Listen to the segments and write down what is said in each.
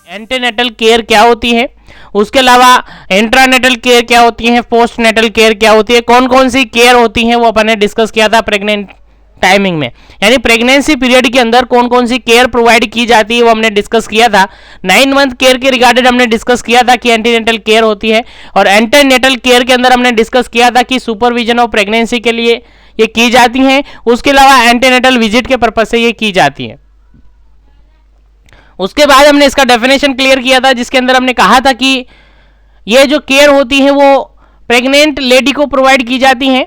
Antenatal care क्या होती है, उसके अलावा इंट्रानेटल केयर क्या होती है, पोस्ट नेटल केयर क्या होती है, कौन कौन सी केयर होती है वो अपन ने डिस्कस किया था प्रेग्नेंट टाइमिंग में, यानी प्रेगनेंसी पीरियड के अंदर कौन कौन सी केयर प्रोवाइड की जाती है वो हमने डिस्कस किया था। 9 मंथ केयर के रिगार्डेड हमने डिस्कस किया था कि एंटीनेटल केयर होती है, और एंटीनेटल केयर के अंदर हमने डिस्कस किया था कि सुपरविजन ऑफ प्रेगनेंसी के लिए ये की जाती हैं, उसके अलावा एंटीनेटल विजिट के पर्पज से ये की जाती है। उसके बाद हमने इसका डेफिनेशन क्लियर किया था, जिसके अंदर हमने कहा था कि ये जो केयर होती है वो प्रेग्नेंट लेडी को प्रोवाइड की जाती हैं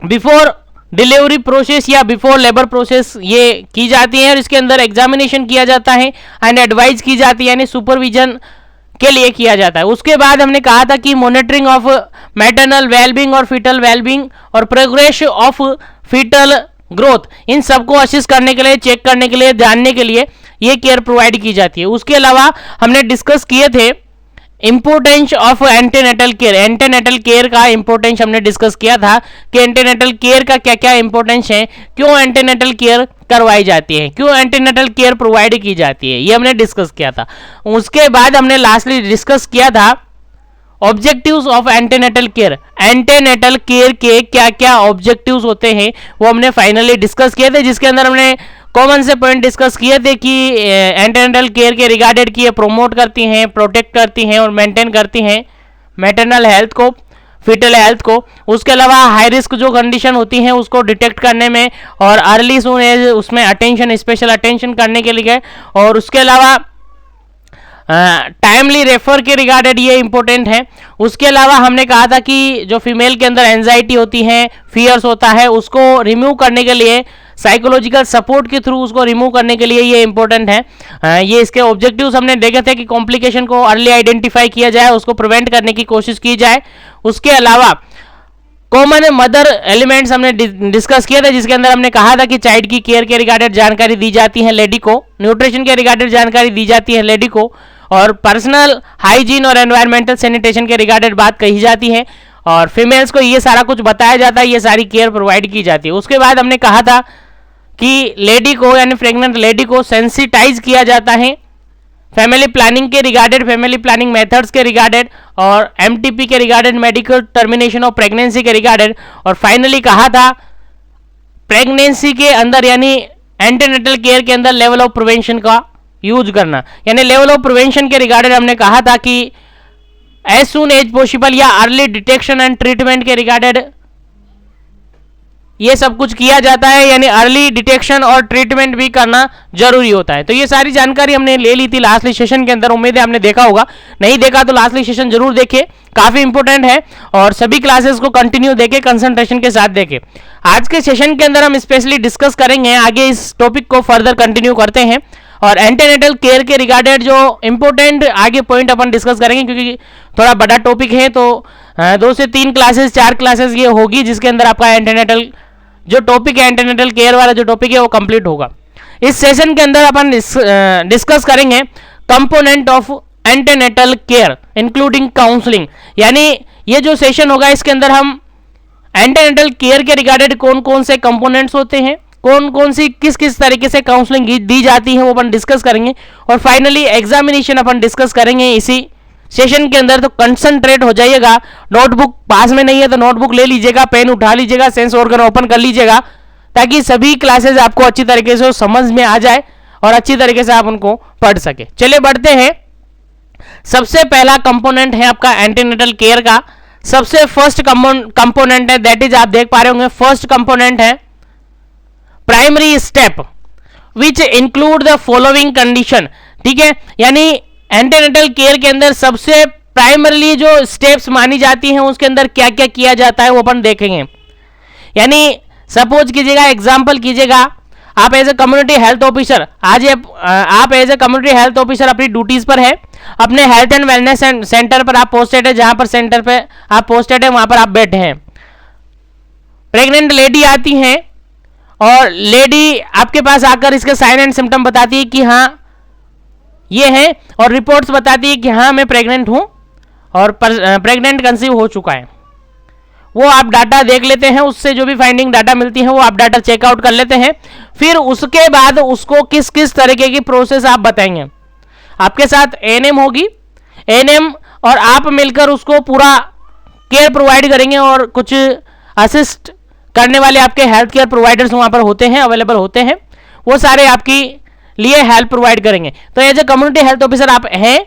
बिफोर डिलीवरी प्रोसेस या बिफोर लेबर प्रोसेस ये की जाती है, और इसके अंदर एग्जामिनेशन किया जाता है एंड एडवाइस की जाती है, यानी सुपरविजन के लिए किया जाता है। उसके बाद हमने कहा था कि मॉनिटरिंग ऑफ मैटरनल वेलबींग और फीटल वेलबींग और प्रोग्रेस ऑफ फीटल ग्रोथ, इन सबको असिस्ट करने के लिए, चेक करने के लिए, जानने के लिए ये केयर प्रोवाइड की जाती है। उसके अलावा हमने डिस्कस किए थे importance of antenatal care, antenatal care का इंपोर्टेंस हमने डिस्कस किया था कि एंटीनेटल केयर का क्या क्या इंपोर्टेंस है, क्यों एंटीनेटल केयर करवाई जाती है, क्यों एंटीनेटल केयर प्रोवाइड की जाती है, ये हमने डिस्कस किया था। उसके बाद हमने लास्टली डिस्कस किया था objectives of antenatal care, antenatal care के क्या क्या ऑब्जेक्टिव्स होते हैं वो हमने फाइनली डिस्कस किए थे, जिसके अंदर हमने कॉमन से पॉइंट डिस्कस किए थे कि एंटीनेटल केयर के रिगार्डेड की ये प्रमोट करती हैं, प्रोटेक्ट करती हैं और मेंटेन करती हैं मैटरनल हेल्थ को, फीटल हेल्थ को। उसके अलावा हाई रिस्क जो कंडीशन होती हैं उसको डिटेक्ट करने में और अर्ली सून एज उसमें अटेंशन, स्पेशल अटेंशन करने के लिए, और उसके अलावा टाइमली रेफर के रिगार्डेड ये इंपॉर्टेंट है। उसके अलावा हमने कहा था कि जो फीमेल के अंदर एंजाइटी होती है, फियर्स होता है, उसको रिमूव करने के लिए साइकोलॉजिकल सपोर्ट के थ्रू उसको रिमूव करने के लिए ये इंपॉर्टेंट है। ये इसके ऑब्जेक्टिव्स हमने देखे थे कि कॉम्प्लिकेशन को अर्ली आइडेंटिफाई किया जाए, उसको प्रिवेंट करने की कोशिश की जाए। उसके अलावा कॉमन मदर एलिमेंट्स हमने डिस्कस किया था, जिसके अंदर हमने कहा था कि चाइल्ड की केयर के रिगार्डेड जानकारी दी जाती है लेडी को, न्यूट्रिशन के रिगार्डेड जानकारी दी जाती है लेडी को, और पर्सनल हाइजीन और एनवायरमेंटल सैनिटेशन के रिगार्डेड बात कही जाती है, और फीमेल्स को ये सारा कुछ बताया जाता है, ये सारी केयर प्रोवाइड की जाती है। उसके बाद हमने कहा था कि लेडी को यानी प्रेग्नेंट लेडी को सेंसिटाइज किया जाता है फैमिली प्लानिंग के रिगार्डेड, फैमिली प्लानिंग मेथड्स के रिगार्डेड, और एमटीपी के regarded, medical termination of pregnancy के रिगार्डेड, और फाइनली कहा था प्रेगनेंसी के अंदर यानी एंटीनेटल केयर के अंदर लेवल ऑफ प्रिवेंशन का यूज करना, यानी लेवल ऑफ प्रिवेंशन के रिगार्डेड हमने कहा था कि एज सून एज पॉसिबल या अर्ली डिटेक्शन एंड ट्रीटमेंट के रिगार्डेड ये सब कुछ किया जाता है, यानी अर्ली डिटेक्शन और ट्रीटमेंट भी करना जरूरी होता है। तो ये सारी जानकारी हमने ले ली थी लास्टली सेशन के अंदर, उम्मीद है हमने देखा होगा, नहीं देखा तो लास्टली सेशन जरूर देखे, काफी इंपॉर्टेंट है, और सभी क्लासेस को कंटिन्यू देखे, कंसंट्रेशन के साथ देखे। आज के सेशन के अंदर हम स्पेशली डिस्कस करेंगे, आगे इस टॉपिक को फर्दर कंटिन्यू करते हैं, और एंटीनेटल केयर के रिगार्डेड जो इंपॉर्टेंट आगे पॉइंट अपन डिस्कस करेंगे, क्योंकि थोड़ा बड़ा टॉपिक है, तो 2 से 3 क्लासेस, 4 क्लासेस ये होगी, जिसके अंदर आपका एंटीनेटल जो टॉपिक है, एंटीनेटल केयर वाला जो टॉपिक है वो कंप्लीट होगा। इस सेशन के अंदर अपन डिस्कस करेंगे component of antenatal care including counselling, यानी ये जो सेशन होगा इसके अंदर हम एंटीनेटल केयर के रिगार्डेड कौन कौन से कंपोनेंट्स होते हैं, कौन कौन सी किस किस तरीके से काउंसलिंग दी जाती है वो अपन डिस्कस करेंगे, और फाइनली एग्जामिनेशन अपन डिस्कस करेंगे इसी सेशन के अंदर। तो कंसंट्रेट हो जाइएगा, नोटबुक पास में नहीं है तो नोटबुक ले लीजिएगा, पेन उठा लीजिएगा, सेंस ऑर्गन ओपन कर लीजिएगा, ताकि सभी क्लासेस आपको अच्छी तरीके से समझ में आ जाए और अच्छी तरीके से आप उनको पढ़ सके। चलिए बढ़ते हैं। सबसे पहला कंपोनेंट है आपका एंटीनेटल केयर का, सबसे फर्स्ट कंपोनेंट है, दैट इज आप देख पा रहे होंगे, फर्स्ट कंपोनेंट है primary step which include the following condition. ठीक है, यानी एंटीनेटल केयर के अंदर सबसे प्राइमरली जो स्टेप्स मानी जाती हैं उसके अंदर क्या क्या किया जाता है वो अपन देखेंगे। यानी सपोज कीजिएगा, एग्जांपल कीजिएगा, आप as a community health officer, आज आप as a community health officer अपनी ड्यूटीज पर है, अपने हेल्थ एंड वेलनेस सेंटर पर आप पोस्टेड है, जहां पर सेंटर पे आप पोस्टेड है वहां पर आप बैठे हैं। प्रेग्नेंट लेडी आती हैं और लेडी आपके पास आकर इसके साइन एंड सिम्टम बताती है कि हाँ ये है, और रिपोर्ट्स बताती है कि हाँ मैं प्रेग्नेंट हूं और प्रेग्नेंट कंसीव हो चुका है। वो आप डाटा देख लेते हैं, उससे जो भी फाइंडिंग डाटा मिलती है वो आप डाटा चेकआउट कर लेते हैं। फिर उसके बाद उसको किस किस तरीके की प्रोसेस आप बताएंगे। आपके साथ एएनएम होगी, एएनएम और आप मिलकर उसको पूरा केयर प्रोवाइड करेंगे, और कुछ असिस्ट करने वाले आपके हेल्थ केयर प्रोवाइडर्स वहां पर होते हैं, अवेलेबल होते हैं, वो सारे आपकी लिए हेल्प प्रोवाइड करेंगे। तो as a community health officer आप हैं,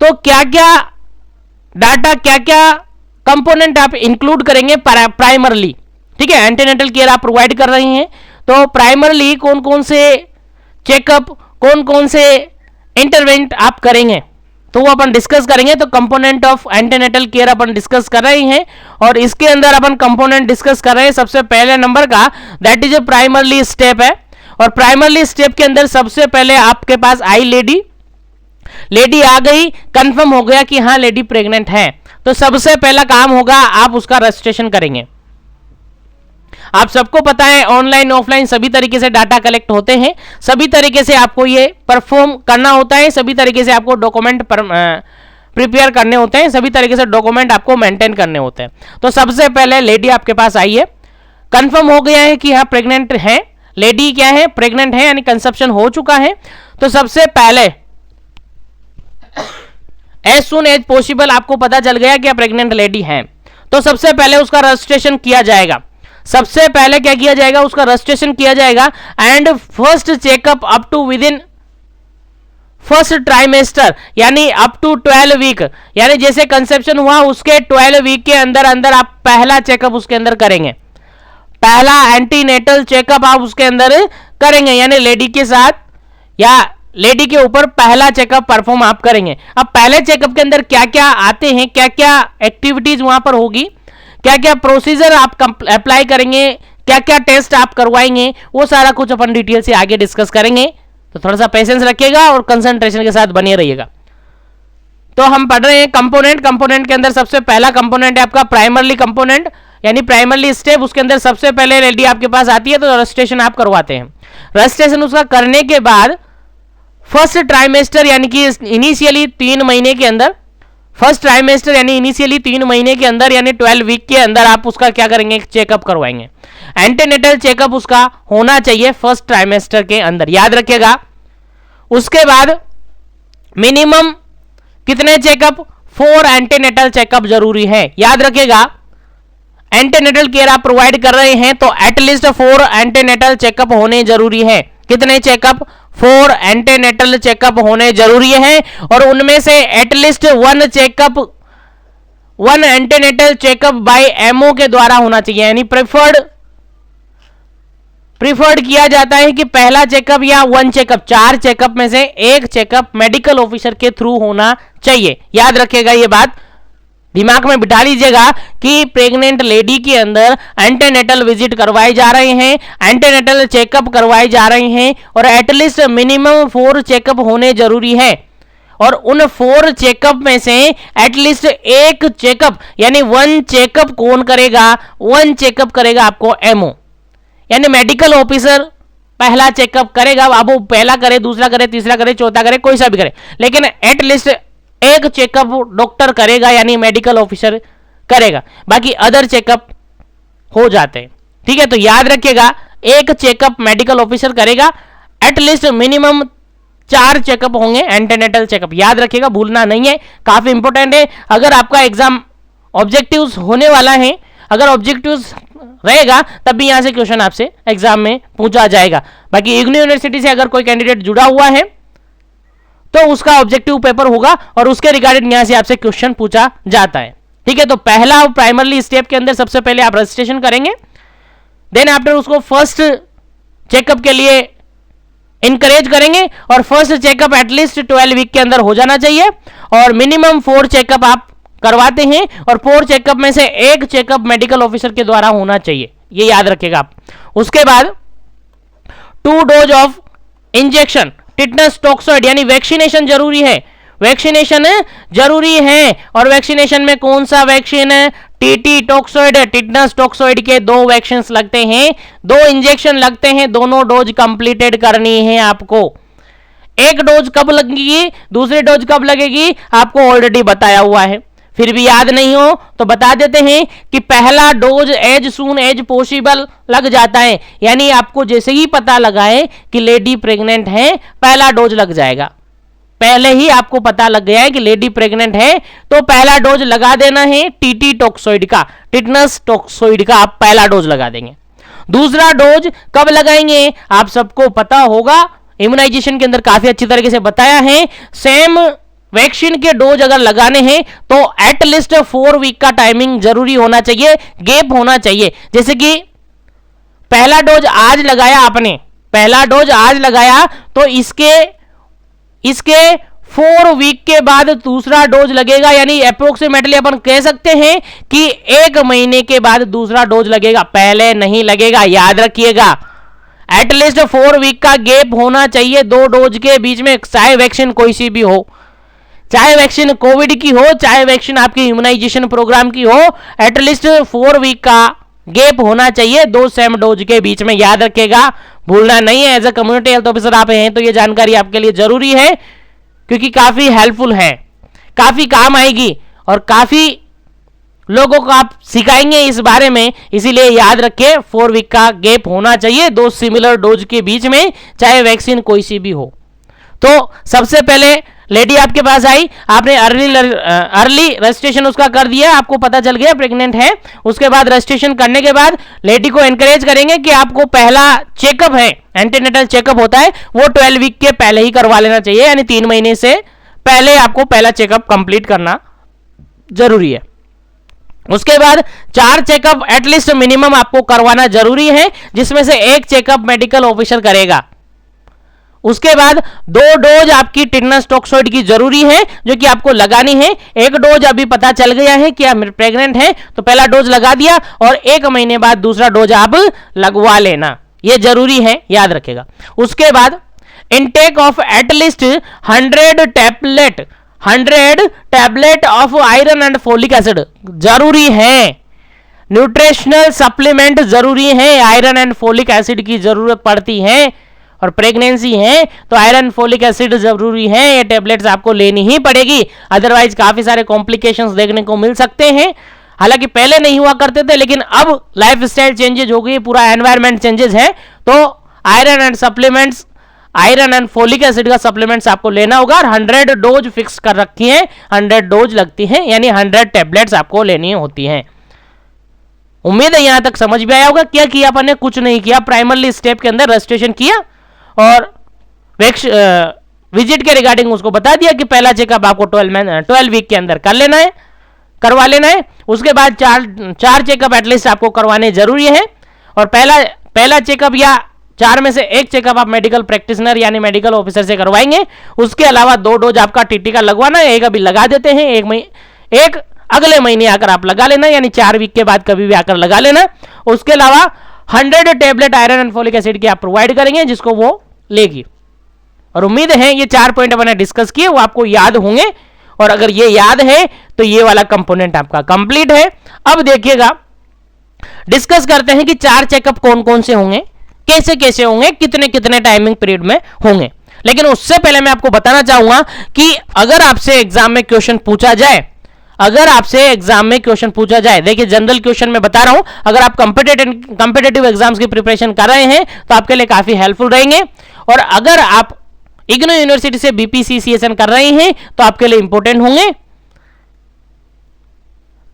तो क्या क्या डाटा, क्या क्या कंपोनेंट आप इंक्लूड करेंगे प्राइमरली, ठीक है। एंटीनेटल केयर आप प्रोवाइड कर रही हैं, तो प्राइमरली कौन कौन से चेकअप, कौन कौन से इंटरवेंट आप करेंगे, तो वो अपन डिस्कस करेंगे। तो component of antenatal care upon discuss कर रहे हैं, और इसके अंदर अपन कंपोनेंट डिस्कस कर रहे हैं सबसे पहले नंबर का, that is a primarily step है। और प्राइमरली स्टेप के अंदर सबसे पहले आपके पास आई लेडी आ गई, कंफर्म हो गया कि हाँ लेडी प्रेग्नेंट है, तो सबसे पहला काम होगा आप उसका रजिस्ट्रेशन करेंगे। आप सबको पता है ऑनलाइन ऑफलाइन सभी तरीके से डाटा कलेक्ट होते हैं, सभी तरीके से आपको ये परफॉर्म करना होता है, सभी तरीके से आपको डॉक्यूमेंट प्रिपेयर करने होते हैं, सभी तरीके से डॉक्यूमेंट आपको मेंटेन करने होते हैं। तो सबसे पहले लेडी आपके पास आई है, कंफर्म हो गया है कि हाँ प्रेग्नेंट है, लेडी क्या है प्रेग्नेंट है, यानी कंसेप्शन हो चुका है। तो सबसे पहले एज सुन एज पॉसिबल आपको पता चल गया कि प्रेग्नेंट लेडी है, तो सबसे पहले उसका रजिस्ट्रेशन किया जाएगा। सबसे पहले क्या किया जाएगा, उसका रजिस्ट्रेशन किया जाएगा। And first checkup up to within first trimester, यानी अप टू 12 वीक, यानी जैसे कंसेप्शन हुआ उसके 12 वीक के अंदर अंदर आप पहला चेकअप उसके अंदर करेंगे, पहला एंटीनेटल चेकअप आप उसके अंदर करेंगे, यानी लेडी के साथ या लेडी के ऊपर पहला चेकअप परफॉर्म आप करेंगे। अब पहले चेकअप के अंदर क्या क्या आते हैं, क्या क्या एक्टिविटीज वहां पर होगी, क्या क्या प्रोसीजर आप अप्लाई करेंगे, क्या क्या टेस्ट आप करवाएंगे, वो सारा कुछ अपन डिटेल से आगे डिस्कस करेंगे। तो थोड़ा सा पेशेंस रखिएगा और कंसंट्रेशन के साथ बने रहिएगा। तो हम पढ़ रहे हैं कंपोनेंट के अंदर सबसे पहला कंपोनेंट है आपका प्राइमरली कंपोनेंट, यानी प्राइमरली स्टेप। उसके अंदर सबसे पहले लेडी आपके पास आती है, तो रजिस्ट्रेशन आप करवाते हैं। रजिस्ट्रेशन उसका करने के बाद फर्स्ट ट्राइमेस्टर, यानी कि इनिशियली 3 महीने के अंदर, फर्स्ट ट्राइमेस्टर यानी इनिशियली 3 महीने के अंदर, यानी 12 वीक के अंदर आप उसका क्या करेंगे, चेकअप करवाएंगे। एंटीनेटल चेकअप उसका होना चाहिए फर्स्ट ट्राइमेस्टर के अंदर, याद रखिएगा। उसके बाद मिनिमम कितने चेकअप, 4 एंटीनेटल चेकअप जरूरी है, याद रखिएगा। एंटीनेटल केयर आप प्रोवाइड कर रहे हैं तो एटलीस्ट 4 एंटीनेटल चेकअप होने जरूरी है। कितने चेकअप, 4 एंटीनेटल चेकअप होने जरूरी है, और उनमें से at least 1 antenatal checkup by MO के द्वारा होना चाहिए, यानी प्रिफर्ड किया जाता है कि पहला चेकअप या 1 चेकअप, 4 चेकअप में से 1 चेकअप मेडिकल ऑफिसर के थ्रू होना चाहिए। याद रखिएगा, ये बात दिमाग में बिठा लीजिएगा कि प्रेग्नेंट लेडी के अंदर एंटीनेटल विजिट करवाए जा रहे हैं, एंटीनेटल चेकअप करवाए जा रहे हैं, और एटलीस्ट मिनिमम 4 चेकअप होने जरूरी है। और उन 4 चेकअप में से एटलीस्ट 1 चेकअप, यानी 1 चेकअप कौन करेगा, 1 चेकअप करेगा आपको एमओ, यानी मेडिकल ऑफिसर पहला चेकअप करेगा। अब वो पहला करे, दूसरा करे, तीसरा करे, चौथा करे, कोई सा भी करे, लेकिन एटलीस्ट 1 चेकअप डॉक्टर करेगा, यानी मेडिकल ऑफिसर करेगा, बाकी अदर चेकअप हो जाते हैं। ठीक है, तो याद रखिएगा 1 चेकअप मेडिकल ऑफिसर करेगा, एटलीस्ट मिनिमम 4 चेकअप होंगे एंटीनेटल चेकअप, याद रखिएगा, भूलना नहीं है, काफी इंपॉर्टेंट है। अगर आपका एग्जाम ऑब्जेक्टिव्स होने वाला है, अगर ऑब्जेक्टिव्स रहेगा तब भी यहां से क्वेश्चन आपसे एग्जाम में पूछा जाएगा। बाकी इग्नू यूनिवर्सिटी से अगर कोई कैंडिडेट जुड़ा हुआ है तो उसका ऑब्जेक्टिव पेपर होगा और उसके रिगार्डिंग यहां से आपसे क्वेश्चन पूछा जाता है। ठीक है, तो पहला प्राइमरली स्टेप के अंदर सबसे पहले आप रजिस्ट्रेशन करेंगे, देन आफ्टर उसको फर्स्ट चेकअप के लिए इंकरेज करेंगे, और फर्स्ट चेकअप एटलीस्ट 12 वीक के अंदर हो जाना चाहिए, और मिनिमम 4 चेकअप आप करवाते हैं, और 4 चेकअप में से 1 चेकअप मेडिकल ऑफिसर के द्वारा होना चाहिए, ये याद रखिएगा आप। उसके बाद 2 dose of injection tetanus toxoid, यानी वैक्सीनेशन जरूरी है, वैक्सीनेशन जरूरी है। और वैक्सीनेशन में कौन सा वैक्सीन है, टीटी टॉक्सॉइड, टिटनस टॉक्सॉइड के 2 वैक्सीन लगते हैं, 2 इंजेक्शन लगते हैं, दोनों डोज कंप्लीटेड करनी है आपको। एक डोज कब लगेगी, दूसरी डोज कब लगेगी, आपको ऑलरेडी बताया हुआ है। फिर भी याद नहीं हो तो बता देते हैं कि पहला dose as soon as possible लग जाता है, यानी आपको जैसे ही पता लगाए कि लेडी प्रेग्नेंट है पहला डोज लग जाएगा। पहले ही आपको पता लग गया है कि लेडी प्रेग्नेंट है तो पहला डोज लगा देना है टीटी टॉक्सोइड का, टिटनस टॉक्सोइड का आप पहला डोज लगा देंगे। दूसरा डोज कब लगाएंगे आप सबको पता होगा, इम्यूनाइजेशन के अंदर काफी अच्छी तरीके से बताया है। सेम वैक्सीन के डोज अगर लगाने हैं तो एटलीस्ट 4 वीक का टाइमिंग जरूरी होना चाहिए, गैप होना चाहिए। जैसे कि पहला डोज आज लगाया आपने, पहला डोज आज लगाया तो इसके 4 वीक के बाद दूसरा डोज लगेगा, यानी अप्रोक्सीमेटली अपन कह सकते हैं कि 1 महीने के बाद दूसरा डोज लगेगा, पहले नहीं लगेगा, याद रखिएगा। एटलीस्ट 4 वीक का गैप होना चाहिए 2 डोज के बीच में, चाहे वैक्सीन कोई सी भी हो, चाहे वैक्सीन कोविड की हो, चाहे वैक्सीन आपकी इम्यूनाइजेशन प्रोग्राम की हो, एटलीस्ट 4 वीक का गैप होना चाहिए 2 सेम डोज के बीच में, याद रखिएगा, भूलना नहीं है। As a community health officer आप हैं तो ये जानकारी आपके लिए जरूरी है, क्योंकि काफी हेल्पफुल है, काफी काम आएगी और काफी लोगों को आप सिखाएंगे इस बारे में, इसीलिए याद रखिए 4 वीक का गैप होना चाहिए 2 सिमिलर डोज के बीच में, चाहे वैक्सीन कोई सी भी हो। तो सबसे पहले लेडी आपके पास आई, आपने अर्ली रजिस्ट्रेशन उसका कर दिया, आपको पता चल गया प्रेग्नेंट है। उसके बाद रजिस्ट्रेशन करने के बाद लेडी को एनकरेज करेंगे कि आपको पहला चेकअप है, एंटीनेटल चेकअप होता है, वो 12 वीक के पहले ही करवा लेना चाहिए, यानी 3 महीने से पहले आपको पहला चेकअप कंप्लीट करना जरूरी है। उसके बाद 4 चेकअप एटलीस्ट मिनिमम आपको करवाना जरूरी है, जिसमें से 1 चेकअप मेडिकल ऑफिसर करेगा। उसके बाद 2 डोज आपकी टिटनस टॉक्सोइड की जरूरी है, जो कि आपको लगानी है। 1 डोज अभी पता चल गया है कि आप प्रेग्नेंट हैं तो पहला डोज लगा दिया, और 1 महीने बाद दूसरा डोज आप लगवा लेना, यह जरूरी है, याद रखेगा। उसके बाद intake of at least 100 tablet of iron and folic acid जरूरी है। न्यूट्रिशनल सप्लीमेंट जरूरी है, आयरन एंड फोलिक एसिड की जरूरत पड़ती है, और प्रेगनेंसी है तो आयरन फोलिक एसिड जरूरी है, ये टैबलेट्स आपको लेनी ही पड़ेगी, अदरवाइज काफी सारे कॉम्प्लिकेशंस देखने को मिल सकते हैं। हालांकि पहले नहीं हुआ करते थे, लेकिन अब लाइफ स्टाइल चेंजेज हो गई, पूरा एनवायरमेंट चेंजेस है, तो iron and supplements, iron and folic acid का सप्लीमेंट्स आपको लेना होगा। 100 डोज फिक्स कर रखी है, 100 डोज लगती है, यानी 100 टैबलेट्स आपको लेनी होती हैं। उम्मीद है यहां तक समझ में आया होगा। क्या किया अपन ने? कुछ नहीं किया, प्राइमरी स्टेप के अंदर रजिस्ट्रेशन किया और विजिट के रिगार्डिंग उसको बता दिया कि पहला चेकअप आपको 12 वीक के अंदर कर लेना है, करवा लेना है। उसके बाद 4 चेकअप एटलीस्ट आपको करवाने जरूरी है, और पहला चेकअप या 4 में से 1 चेकअप आप मेडिकल प्रैक्टिशनर यानी मेडिकल ऑफिसर से करवाएंगे। उसके अलावा 2 डोज आपका टीटी का लगवाना है, 1 अभी लगा देते हैं, 1 अगले महीने आकर आप लगा लेना, यानी 4 वीक के बाद कभी भी आकर लगा लेना। उसके अलावा 100 tablet iron and folic acid की आप प्रोवाइड करेंगे, जिसको वो लेगी। और उम्मीद है ये 4 पॉइंट मैंने डिस्कस किए वो आपको याद होंगे, और अगर ये याद है तो ये वाला कंपोनेंट आपका कंप्लीट है। अब देखिएगा, डिस्कस करते हैं कि 4 चेकअप कौन कौन से होंगे, कैसे कैसे होंगे, कितने कितने टाइमिंग पीरियड में होंगे। लेकिन उससे पहले मैं आपको बताना चाहूंगा कि अगर आपसे एग्जाम में क्वेश्चन पूछा जाए, देखिए जनरल क्वेश्चन में बता रहा हूं, अगर आप कॉम्पिटिटिव एग्जाम्स की प्रिपरेशन कर रहे हैं तो आपके लिए काफी हेल्पफुल रहेंगे, और अगर आप इग्नू यूनिवर्सिटी से बीपीसी सीएसएन कर रहे हैं तो आपके लिए इंपॉर्टेंट होंगे।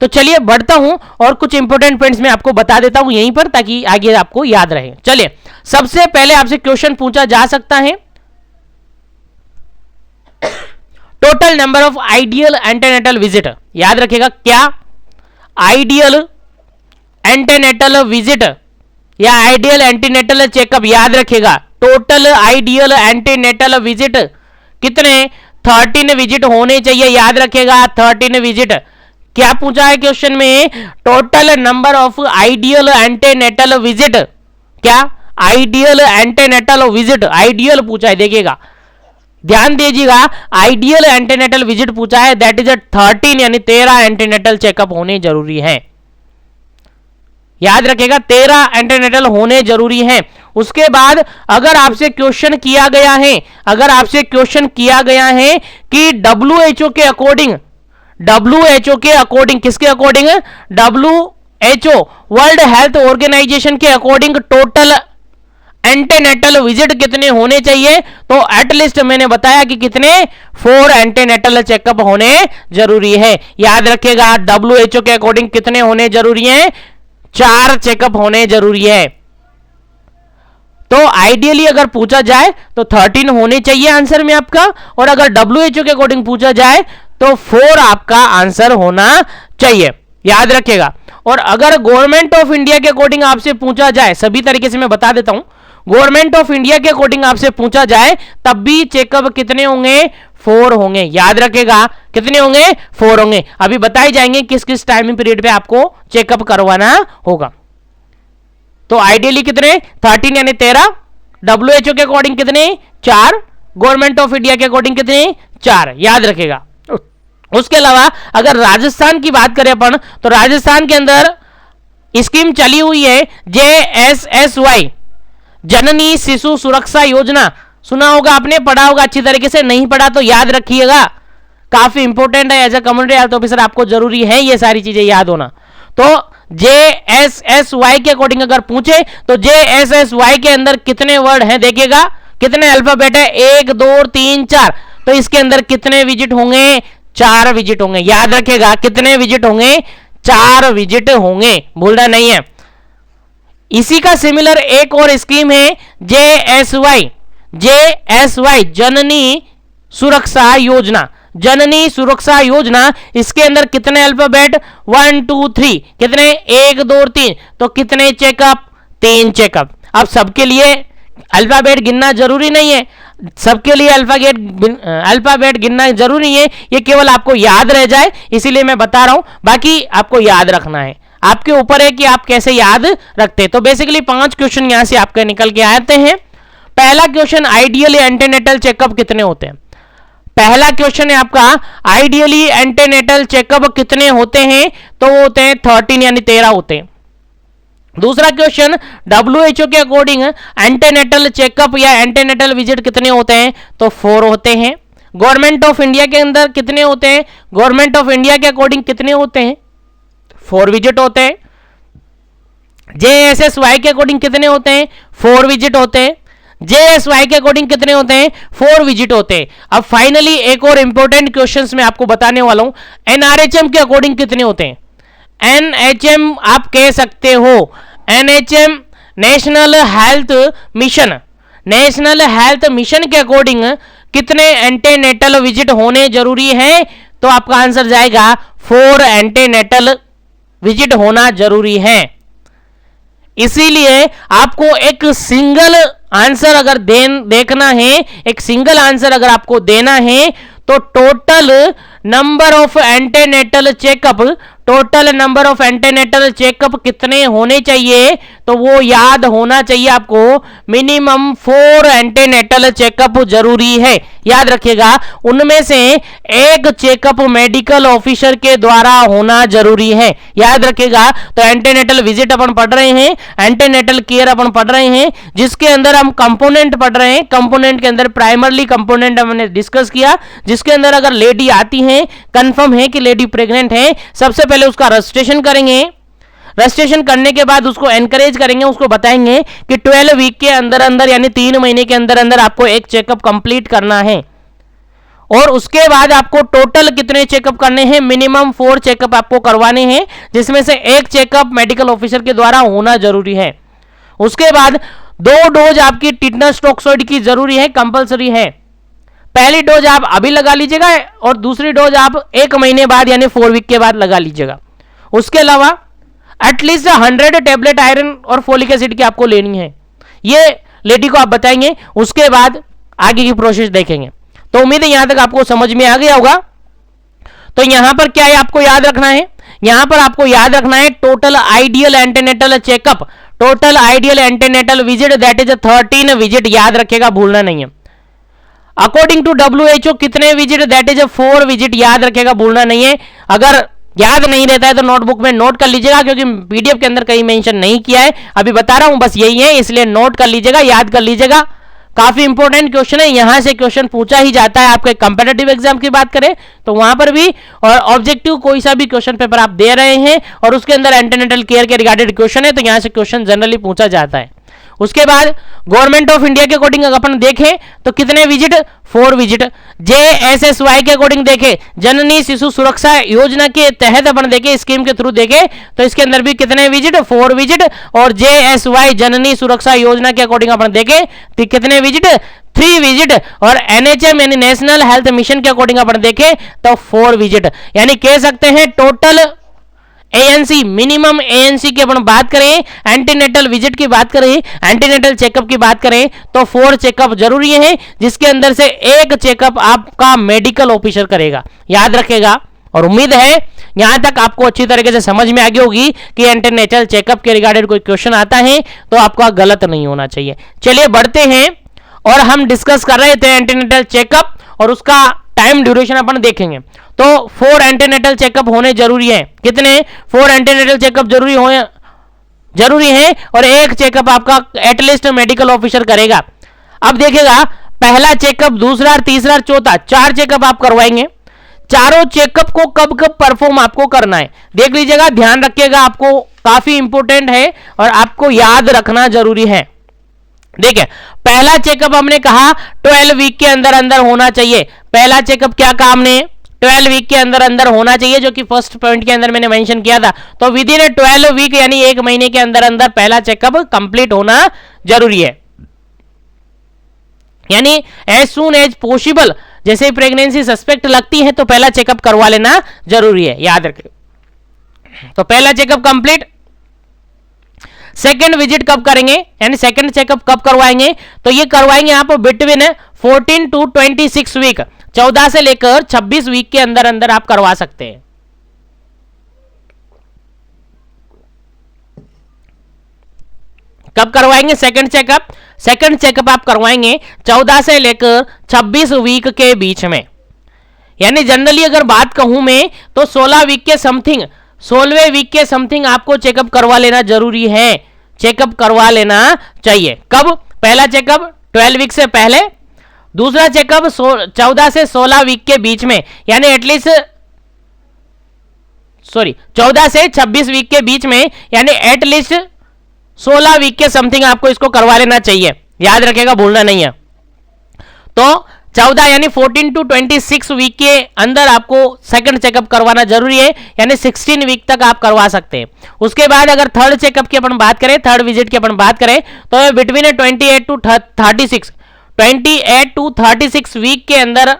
तो चलिए बढ़ता हूं और कुछ इंपॉर्टेंट पॉइंट्स मैं आपको बता देता हूं यहीं पर, ताकि आगे आपको याद रहे। चलिए, सबसे पहले आपसे क्वेश्चन पूछा जा सकता है, total number of ideal antenatal visit. याद रखिएगा, क्या आइडियल एंटेनेटल विजिट या आइडियल एंटीनेटल चेकअप, याद रखिएगा टोटल आइडियल एंटीनेटल विजिट कितने? 13 विजिट होने चाहिए, याद रखिएगा 13 विजिट। क्या पूछा है क्वेश्चन में? Total number of ideal antenatal visit. क्या? आइडियल एंटीनेटल विजिट, आइडियल पूछा है, देखिएगा ध्यान दीजिएगा, आइडियल एंटीनेटल विजिट पूछा है, दैट इज 13 यानी 13 एंटीनेटल चेकअप होने जरूरी है। याद रखिएगा 13 एंटीनेटल होने जरूरी है। उसके बाद अगर आपसे क्वेश्चन किया गया है, कि WHO के अकॉर्डिंग WHO के अकॉर्डिंग, किसके according? WHO world health organization के अकॉर्डिंग टोटल एंटीनेटल विजिट कितने होने चाहिए? तो एटलीस्ट मैंने बताया कि कितने 4 एंटीनेटल चेकअप होने जरूरी है। याद रखिएगा WHO के अकॉर्डिंग कितने होने जरूरी हैं? 4 चेकअप होने जरूरी है। तो आइडियली अगर पूछा जाए तो 13 होने चाहिए आंसर में आपका, और अगर WHO के अकॉर्डिंग पूछा जाए तो 4 आपका आंसर होना चाहिए। याद रखिएगा। और अगर गवर्नमेंट ऑफ इंडिया के अकॉर्डिंग आपसे पूछा जाए, सभी तरीके से मैं बता देता हूं, गवर्नमेंट ऑफ इंडिया के अकॉर्डिंग आपसे पूछा जाए तब भी चेकअप कितने होंगे? 4 होंगे। याद रखेगा कितने होंगे? 4 होंगे। अभी बताए जाएंगे किस किस टाइमिंग पीरियड पे आपको चेकअप करवाना होगा। तो आइडियली कितने? 13 यानी 13, WHO के अकॉर्डिंग कितने? 4, गवर्नमेंट ऑफ इंडिया के अकॉर्डिंग कितने? 4। याद रखेगा। उसके अलावा अगर राजस्थान की बात करें अपन, तो राजस्थान के अंदर स्कीम चली हुई है JSSY, जननी शिशु सुरक्षा योजना। सुना होगा आपने, पढ़ा होगा अच्छी तरीके से, नहीं पढ़ा तो याद रखिएगा, काफी इंपॉर्टेंट है। As a community health officer आपको जरूरी है ये सारी चीजें याद होना। तो JSSY के अकॉर्डिंग अगर पूछे तो JSSY के अंदर कितने वर्ड हैं देखिएगा, कितने अल्फाबेट है? 1 2 3 4। तो इसके अंदर कितने विजिट होंगे? 4 विजिट होंगे। याद रखेगा कितने विजिट होंगे? 4 विजिट होंगे, भूलना नहीं है। इसी का सिमिलर एक और स्कीम है JSY, जननी सुरक्षा योजना। जननी सुरक्षा योजना, इसके अंदर कितने अल्फाबेट? 1 2 3। कितने? 1 2 3। तो कितने चेकअप? 3 चेकअप। अब सबके लिए अल्फाबेट गिनना जरूरी नहीं है, सबके लिए अल्फाबेट गिनना जरूरी नहीं है, ये केवल आपको याद रह जाए इसीलिए मैं बता रहा हूं, बाकी आपको याद रखना है, आपके ऊपर है कि आप कैसे याद रखते हैं। तो बेसिकली 5 क्वेश्चन यहां से आपके निकल के आते हैं। पहला क्वेश्चन, आइडियली एंटीनेटल चेकअप कितने होते हैं? पहला क्वेश्चन है आपका, आइडियली एंटीनेटल चेकअप कितने होते हैं? तो वो होते हैं 13 यानी 13 होते हैं। दूसरा क्वेश्चन, WHO के अकॉर्डिंग एंटीनेटल चेकअप या एंटीनेटल विजिट कितने होते हैं? तो 4 होते हैं। गवर्नमेंट ऑफ इंडिया के अंदर कितने होते हैं? गवर्नमेंट ऑफ इंडिया के अकॉर्डिंग कितने होते हैं? 4 विजिट होते हैं। JSSY के अकॉर्डिंग कितने होते हैं? 4 विजिट होते हैं। JSY के अकॉर्डिंग कितने होते हैं? 4 विजिट होते हैं। अब फाइनली एक और इंपॉर्टेंट क्वेश्चंस मैं आपको बताने वाला हूं, NRHM के अकॉर्डिंग कितने होते हैं? NHM आप कह सकते हो, NHM national health mission, national health mission के अकॉर्डिंग कितने एंटीनेटल विजिट होने जरूरी है? तो आपका आंसर जाएगा 4 एंटीनेटल विजिट होना जरूरी है। इसीलिए आपको एक सिंगल आंसर अगर देखना है, एक सिंगल आंसर अगर आपको देना है तो total number of antenatal checkup, total number of antenatal checkup कितने होने चाहिए? तो वो याद होना चाहिए आपको, मिनिमम 4 एंटीनेटल चेकअप जरूरी है। याद रखिएगा, उनमें से एक चेकअप मेडिकल ऑफिसर के द्वारा होना जरूरी है। याद रखिएगा, तो एंटीनेटल विजिट अपन पढ़ रहे हैं, एंटीनेटल केयर अपन पढ़ रहे हैं, जिसके अंदर हम कंपोनेंट पढ़ रहे हैं। कंपोनेंट के अंदर प्राइमरली कंपोनेंट हमने डिस्कस किया, जिसके अंदर अगर लेडी आती है, कंफर्म है कि लेडी प्रेग्नेंट है, सबसे पहले उसका रजिस्ट्रेशन करेंगे। रजिस्ट्रेशन करने के बाद उसको एनकरेज करेंगे, उसको बताएंगे कि 12 वीक के अंदर अंदर यानी 3 महीने के अंदर अंदर आपको एक चेकअप कंप्लीट करना है। और उसके बाद आपको टोटल कितने चेकअप करने हैं? मिनिमम 4 चेकअप आपको करवाने हैं, जिसमें से एक चेकअप मेडिकल ऑफिसर के द्वारा होना जरूरी है। उसके बाद 2 डोज आपकी टिटनस टॉक्सोइड की जरूरी है, कंपलसरी है। पहली डोज आप अभी लगा लीजिएगा और दूसरी डोज आप 1 महीने बाद यानी 4 वीक के बाद लगा लीजिएगा। उसके अलावा एटलीस्ट 100 टेबलेट आयरन और फोलिक एसिड की आपको लेनी है, ये लेडी को आप बताएंगे। उसके बाद आगे की प्रोसेस देखेंगे। तो उम्मीद है यहां तक आपको समझ में आ गया होगा। तो यहां पर क्या है आपको याद रखना है? यहां पर आपको याद रखना है total ideal antenatal checkup, total ideal antenatal visit that is 13 visit. याद रखेगा, भूलना नहीं है। अकॉर्डिंग टू WHO कितने विजिट? That is 4 visit. याद रखेगा, भूलना नहीं है। अगर याद नहीं रहता है तो नोटबुक में नोट कर लीजिएगा, क्योंकि PDF के अंदर कहीं मेंशन नहीं किया है, अभी बता रहा हूं, बस यही है, इसलिए नोट कर लीजिएगा, याद कर लीजिएगा। काफी इंपॉर्टेंट क्वेश्चन है, यहां से क्वेश्चन पूछा ही जाता है। आपके कंपेटिटिव एग्जाम की बात करें तो वहां पर भी, और ऑब्जेक्टिव कोई सा भी क्वेश्चन पेपर आप दे रहे हैं और उसके अंदर एंटीनेटल केयर के रिगार्डेड क्वेश्चन है तो यहां से क्वेश्चन जनरली पूछा जाता है। उसके बाद गवर्नमेंट ऑफ इंडिया के अकॉर्डिंग अगर अपन देखें तो कितने विजिट, 4 विजिट। JSSY के अकॉर्डिंग देखें, जननी शिशु सुरक्षा योजना के तहत अपन देखें, स्कीम के थ्रू देखें तो इसके अंदर भी कितने विजिट, 4 विजिट। और JSY जननी सुरक्षा योजना के अकॉर्डिंग अपन देखें तो कितने विजिट, 3 विजिट। और NHM यानी नेशनल हेल्थ मिशन के अकॉर्डिंग अपन देखें तो 4 विजिट। यानी कह सकते हैं टोटल ANC, मिनिमम ANC की अपन बात करें, एंटीनेटल विजिट की बात करें, एंटीनेटल चेकअप की बात करें तो 4 चेकअप जरूरी है, जिसके अंदर से एक चेकअप आपका मेडिकल ऑफिसर करेगा, याद रखेगा। और उम्मीद है यहां तक आपको अच्छी तरीके से समझ में आ गई होगी कि एंटीनेटल चेकअप के रिगार्डेड कोई क्वेश्चन आता है तो आपका गलत नहीं होना चाहिए। चलिए बढ़ते हैं और हम डिस्कस कर रहे थे एंटीनेटल चेकअप और उसका टाइम ड्यूरेशन अपन देखेंगे। तो 4 एंटीनेटल चेकअप होने जरूरी है। कितने, 4 एंटीनेटल चेकअप जरूरी है और एक चेकअप आपका एटलीस्ट मेडिकल ऑफिसर करेगा। अब देखिएगा, पहला चेकअप, दूसरा, तीसरा, चौथा, 4 चेकअप आप करवाएंगे। चारों चेकअप को कब कब परफॉर्म आपको करना है देख लीजिएगा, ध्यान रखिएगा, आपको काफी इंपॉर्टेंट है और आपको याद रखना जरूरी है। देखिए, पहला चेकअप हमने कहा 12 वीक के अंदर अंदर होना चाहिए। पहला चेकअप क्या कहा हमने, 12 वीक के अंदर अंदर होना चाहिए, जो कि फर्स्ट पॉइंट के अंदर मैंने मेंशन किया था। तो विद इन 12 वीक यानी 1 महीने के अंदर अंदर पहला चेकअप कंप्लीट होना जरूरी है। यानी एज सून एज पॉसिबल, जैसे प्रेगनेंसी सस्पेक्ट लगती है तो पहला चेकअप करवा लेना जरूरी है, याद रखिए। तो पहला चेकअप कंप्लीट। सेकंड विजिट कब करेंगे, यानी सेकंड चेकअप कब करवाएंगे, तो ये करवाएंगे आप बिटवीन 14 टू 26 वीक, 14 से लेकर 26 वीक के अंदर अंदर आप करवा सकते हैं। कब करवाएंगे सेकंड चेकअप, सेकंड चेकअप आप करवाएंगे 14 से लेकर 26 वीक के बीच में। यानी जनरली अगर बात कहूं मैं तो 16 वीक के समथिंग, 16वें वीक के समथिंग आपको चेकअप करवा लेना जरूरी है, चेकअप करवा लेना चाहिए। कब, पहला चेकअप 12 वीक से पहले, दूसरा चेकअप 14 से 16 वीक के बीच में, यानी एटलीस्ट 14 से 26 वीक के बीच में, यानी एटलीस्ट 16 वीक के समथिंग आपको इसको करवा लेना चाहिए, याद रखेगा, भूलना नहीं है। तो 14 यानी 14 टू 26 वीक के अंदर आपको सेकंड चेकअप करवाना जरूरी है, यानी 16 वीक तक आप करवा सकते हैं। उसके बाद अगर थर्ड चेकअप की अपन बात करें, थर्ड विजिट की अपन बात करें तो बिटवीन 28 टू 36 वीक के अंदर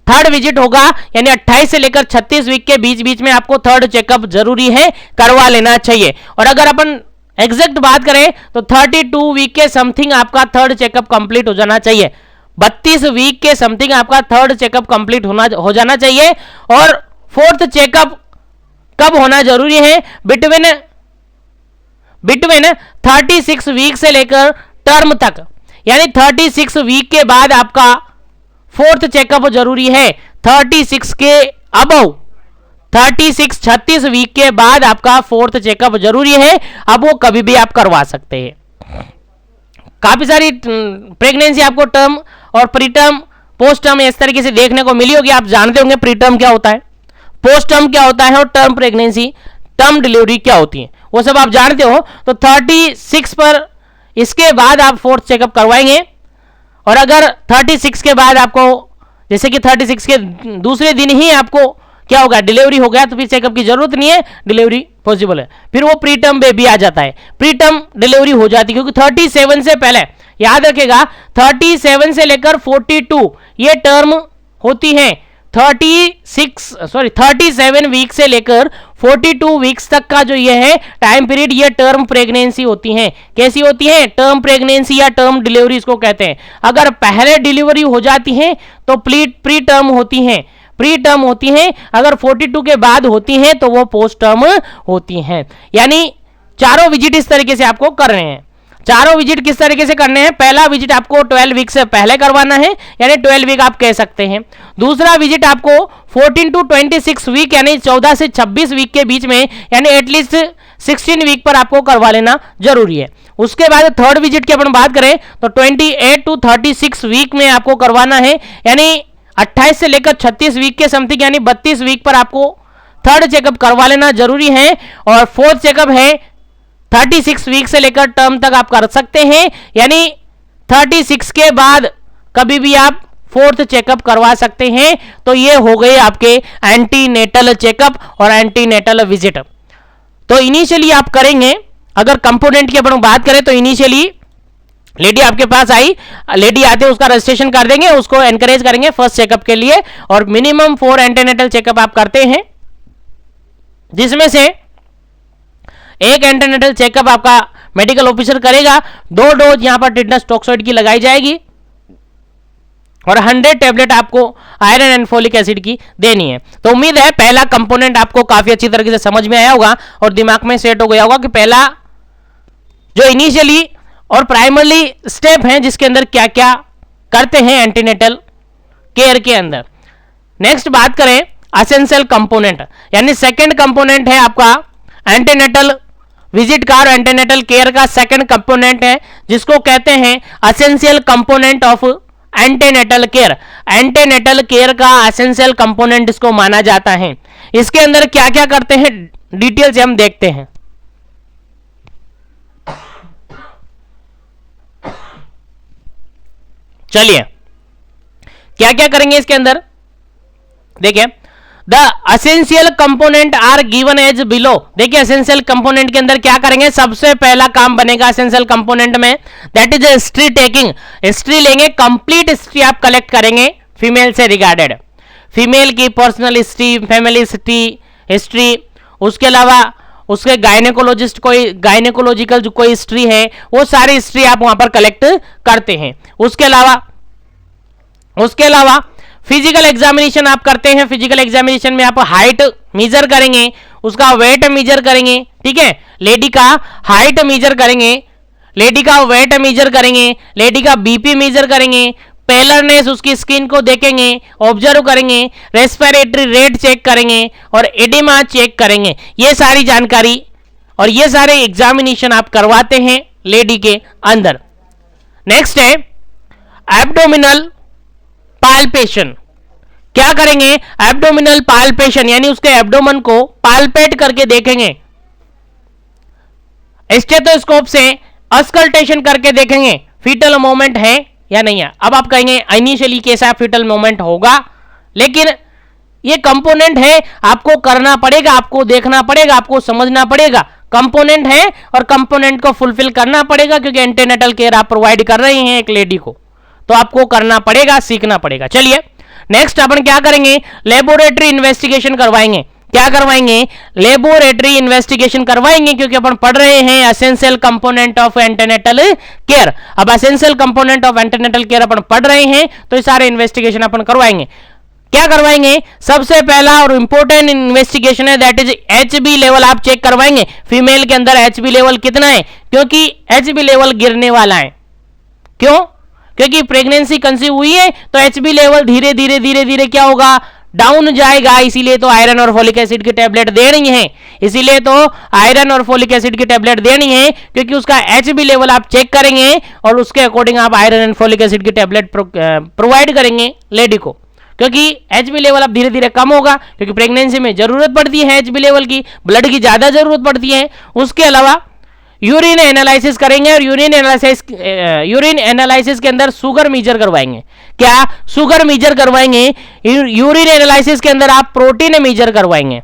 थर्ड विजिट होगा, यानी 28 से लेकर 36 वीक के बीच बीच में आपको थर्ड चेकअप जरूरी है, करवा लेना चाहिए। और अगर अपन एग्जैक्ट बात करें तो 32 वीक के समथिंग आपका थर्ड चेकअप कंप्लीट हो जाना चाहिए, 32 वीक के समथिंग आपका थर्ड चेकअप कंप्लीट हो जाना चाहिए। और फोर्थ चेकअप कब होना जरूरी है, बिटवीन 36 वीक से लेकर टर्म तक, यानी 36 वीक के बाद आपका फोर्थ चेकअप जरूरी है। 36 के अबव 36 वीक के बाद आपका फोर्थ चेकअप जरूरी है, अब वो कभी भी आप करवा सकते हैं। काफी सारी प्रेगनेंसी आपको टर्म और प्री टर्म, पोस्ट टर्म इस तरीके से देखने को मिली होगी। आप जानते होंगे प्री टर्म क्या होता है, पोस्ट टर्म क्या होता है और टर्म प्रेगनेंसी, टर्म डिलीवरी क्या होती है, वो सब आप जानते हो। तो 36 पर इसके बाद आप फोर्थ चेकअप करवाएंगे। और अगर 36 के बाद आपको, जैसे कि 36 के दूसरे दिन ही आपको क्या होगा, डिलीवरी हो गया, तो फिर चेकअप की जरूरत नहीं है, डिलीवरी पॉसिबल है, फिर वो प्री टर्म बेबी आ जाता है, प्री टर्म डिलीवरी हो जाती है। क्योंकि 37 से पहले, याद रखेगा, 37 से लेकर 42 ये टर्म होती है। 37 वीक से लेकर 42 वीक्स तक का जो ये है टाइम पीरियड, ये टर्म प्रेगनेंसी होती है। कैसी होती है, टर्म प्रेगनेंसी या टर्म डिलीवरी इसको कहते हैं। अगर पहले डिलीवरी हो जाती है तो प्री टर्म होती है, प्री टर्म होती हैं। अगर 42 के बाद होती हैं तो वो पोस्ट टर्म होती हैं। यानी चारों विजिट इस तरीके से आपको कर रहे हैं। चारों विजिट किस तरीके से करने हैं, पहला विजिट आपको 12 वीक से पहले करवाना है, यानी 12 वीक आप कह सकते हैं। दूसरा विजिट आपको 14 टू 26 वीक यानी 14 से 26 वीक के बीच में, यानी एटलीस्ट 16 वीक पर आपको करवा लेना जरूरी है। उसके बाद थर्ड विजिट की अपन बात करें तो 28 to 36 वीक में आपको करवाना है, यानी 28 से लेकर 36 वीक के समथिंग यानी 32 वीक पर आपको थर्ड चेकअप करवा लेना जरूरी है। और फोर्थ चेकअप है 36 वीक से लेकर टर्म तक आप कर सकते हैं, यानी 36 के बाद कभी भी आप फोर्थ चेकअप करवा सकते हैं। तो ये हो गए आपके एंटीनेटल चेकअप और एंटीनेटल विजिट। तो इनिशियली आप करेंगे, अगर कंपोनेंट की अपन बात करें तो इनिशियली लेडी आपके पास आई, लेडी आते उसका रजिस्ट्रेशन कर देंगे, उसको एनकरेज करेंगे फर्स्ट चेकअप के लिए, और मिनिमम 4 एंटीनेटल चेकअप आप करते हैं, जिसमें से एक एंटीनेटल चेकअप आपका मेडिकल ऑफिसर करेगा। 2 डोज यहां पर टिटेनस टॉक्सोइड की लगाई जाएगी और 100 टैबलेट आपको आयरन एंड फोलिक एसिड की देनी है। तो उम्मीद है पहला कंपोनेंट आपको काफी अच्छी तरीके से समझ में आया होगा और दिमाग में सेट हो गया होगा कि पहला जो इनिशियली और प्राइमरी स्टेप है जिसके अंदर क्या क्या करते हैं एंटीनेटल केयर के अंदर। नेक्स्ट बात करें एसेंशियल कंपोनेंट, यानी सेकंड कंपोनेंट है आपका एंटीनेटल विजिट का और एंटीनेटल केयर का सेकंड कंपोनेंट है जिसको कहते हैं essential component of antenatal care. Antenatal care का एसेंशियल कंपोनेंट इसको माना जाता है। इसके अंदर क्या क्या करते हैं डिटेल से हम देखते हैं। चलिए क्या क्या करेंगे इसके अंदर, देखिए the essential component are given as below. देखिए एसेंशियल कंपोनेंट के अंदर क्या करेंगे, सबसे पहला काम बनेगा एसेंशियल कंपोनेंट में, that is history taking. History लेंगे, कंप्लीट हिस्ट्री आप कलेक्ट करेंगे फीमेल से रिगार्डेड, फीमेल की पर्सनल हिस्ट्री, फैमिली हिस्ट्री, उसके अलावा उसके गायनेकोलॉजिस्ट कोई गायनेकोलॉजिकल जो कोई हिस्ट्री है वो सारी हिस्ट्री आप वहां पर कलेक्ट करते हैं। उसके अलावा फिजिकल एग्जामिनेशन आप करते हैं। फिजिकल एग्जामिनेशन में आप हाइट मेजर करेंगे, उसका वेट मेजर करेंगे, ठीक है, लेडी का हाइट मेजर करेंगे, लेडी का वेट मेजर करेंगे, लेडी का बीपी मेजर करेंगे, पेलरनेस उसकी स्किन को देखेंगे, ऑब्जर्व करेंगे, रेस्पिरेटरी रेट चेक करेंगे और एडिमा चेक करेंगे। ये सारी जानकारी और ये सारे एग्जामिनेशन आप करवाते हैं लेडी के अंदर। नेक्स्ट है एब्डोमिनल पाल्पेशन। क्या करेंगे, एब्डोमिनल पाल्पेशन, यानी उसके एब्डोमन को पाल्पेट करके देखेंगे, स्टेथोस्कोप से अस्कल्टेशन करके देखेंगे फीटल मोमेंट है या नहीं है। अब आप कहेंगे इनिशियली कैसा फीटल मोमेंट होगा, लेकिन ये कंपोनेंट है, आपको करना पड़ेगा, आपको देखना पड़ेगा, आपको समझना पड़ेगा। कंपोनेंट है और कंपोनेंट को फुलफिल करना पड़ेगा, क्योंकि एंटीनेटल केयर आप प्रोवाइड कर रहे हैं एक लेडी को, तो आपको करना पड़ेगा, सीखना पड़ेगा। चलिए नेक्स्ट अपन क्या करेंगे, लेबोरेटरी इन्वेस्टिगेशन करवाएंगे। क्या करवाएंगे, लेबोरेटरी इन्वेस्टिगेशन करवाएंगे, क्योंकि अपन पढ़ रहे हैं essential component of antenatal care. अब essential component of antenatal care अपन पढ़ रहे हैं तो ये सारे इन्वेस्टिगेशन अपन करवाएंगे। क्या करवाएंगे, सबसे पहला और इंपॉर्टेंट इन्वेस्टिगेशन है दैट इज एचबी लेवल आप चेक करवाएंगे। फीमेल के अंदर एचबी लेवल कितना है, क्योंकि एचबी लेवल गिरने वाला है। क्यों, क्योंकि प्रेगनेंसी कंसीव हुई है तो एचबी लेवल धीरे धीरे क्या होगा, डाउन जाएगा। इसीलिए तो आयरन और फोलिक एसिड की टैबलेट देनी है, इसीलिए तो आयरन और फोलिक एसिड की टैबलेट देनी है, क्योंकि उसका एचबी लेवल आप चेक करेंगे और उसके अकॉर्डिंग आप आयरन एंड फोलिक एसिड की टैबलेट प्रोवाइड करेंगे लेडी को, क्योंकि एचबी लेवल अब धीरे धीरे कम होगा, क्योंकि प्रेगनेंसी में जरूरत पड़ती है एचबी लेवल की, ब्लड की ज्यादा जरूरत पड़ती है। उसके अलावा यूरिन एनालिसिस करेंगे और यूरिन एनालिसिस के अंदर शुगर मेजर करवाएंगे। क्या शुगर मेजर करवाएंगे, यूरिन एनालिसिस के अंदर आप प्रोटीन मेजर करवाएंगे।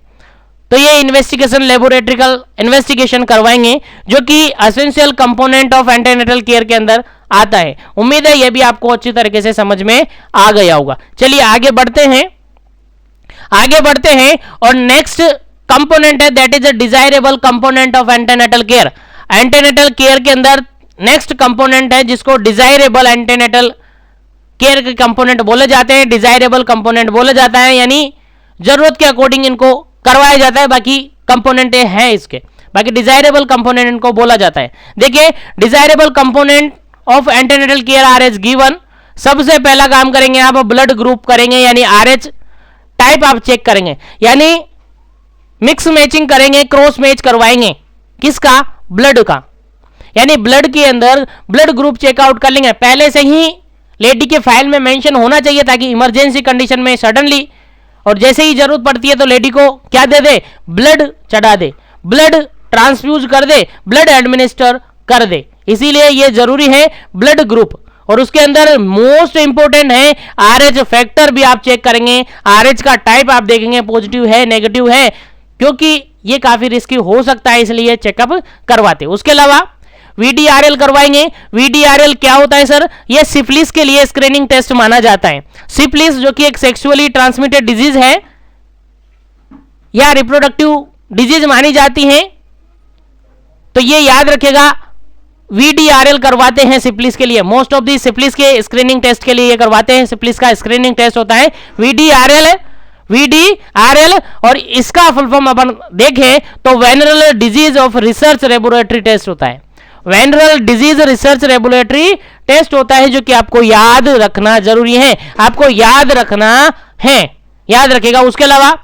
तो ये इन्वेस्टिगेशन लेबोरेटरिकल इन्वेस्टिगेशन करवाएंगे, जो कि essential component of antenatal care के अंदर आता है। उम्मीद है ये भी आपको अच्छी तरीके से समझ में आ गया होगा। चलिए आगे बढ़ते हैं और नेक्स्ट कंपोनेंट है that is a desirable component of antenatal care. Antenatal care के अंदर नेक्स्ट कंपोनेंट है जिसको डिजायरेबल एंटीनेटल केयर के कंपोनेंट बोले जाते हैं, डिजायरेबल कंपोनेंट बोला जाता है, यानी जरूरत के अकॉर्डिंग इनको करवाया जाता है। बाकी कंपोनेंट है इसके, बाकी डिजायरेबल कंपोनेंट इनको बोला जाता है। देखिए desirable component of antenatal care are as given. सबसे पहला काम करेंगे आप ब्लड ग्रुप करेंगे, यानी आरएच टाइप आप चेक करेंगे, यानी मिक्स मैचिंग करेंगे, क्रॉस मैच करवाएंगे किसका, ब्लड का। यानी ब्लड के अंदर ब्लड ग्रुप चेकआउट कर लेंगे। पहले से ही लेडी के फाइल में मेंशन होना चाहिए ताकि इमरजेंसी कंडीशन में सडनली और जैसे ही जरूरत पड़ती है तो लेडी को क्या दे दे, ब्लड चढ़ा दे, ब्लड ट्रांसफ्यूज कर दे, ब्लड एडमिनिस्टर कर दे। इसीलिए ये जरूरी है ब्लड ग्रुप। और उसके अंदर मोस्ट इंपोर्टेंट है आरएच फैक्टर भी आप चेक करेंगे, आरएच का टाइप आप देखेंगे पॉजिटिव है नेगेटिव है, क्योंकि ये काफी रिस्की हो सकता है इसलिए चेकअप करवाते। उसके अलावा वीडीआरएल करवाएंगे। वीडीआरएल क्या होता है सर, ये सिफिलिस के लिए स्क्रीनिंग टेस्ट माना जाता है। सिफिलिस जो कि एक सेक्सुअली ट्रांसमिटेड डिजीज है या रिप्रोडक्टिव डिजीज मानी जाती है, तो ये याद रखेगा वीडीआरएल करवाते हैं सिफिलिस के लिए। मोस्ट ऑफ दी सिफिलिस के स्क्रीनिंग टेस्ट के लिए ये करवाते हैं। सिफिलिस का स्क्रीनिंग टेस्ट होता है वीडीआरएल और इसका फुल फॉर्म अपन देखें तो venereal disease of research laboratory test होता है। Venereal disease research laboratory test होता है जो कि आपको याद रखना जरूरी है, आपको याद रखना है, याद रखेगा। उसके अलावा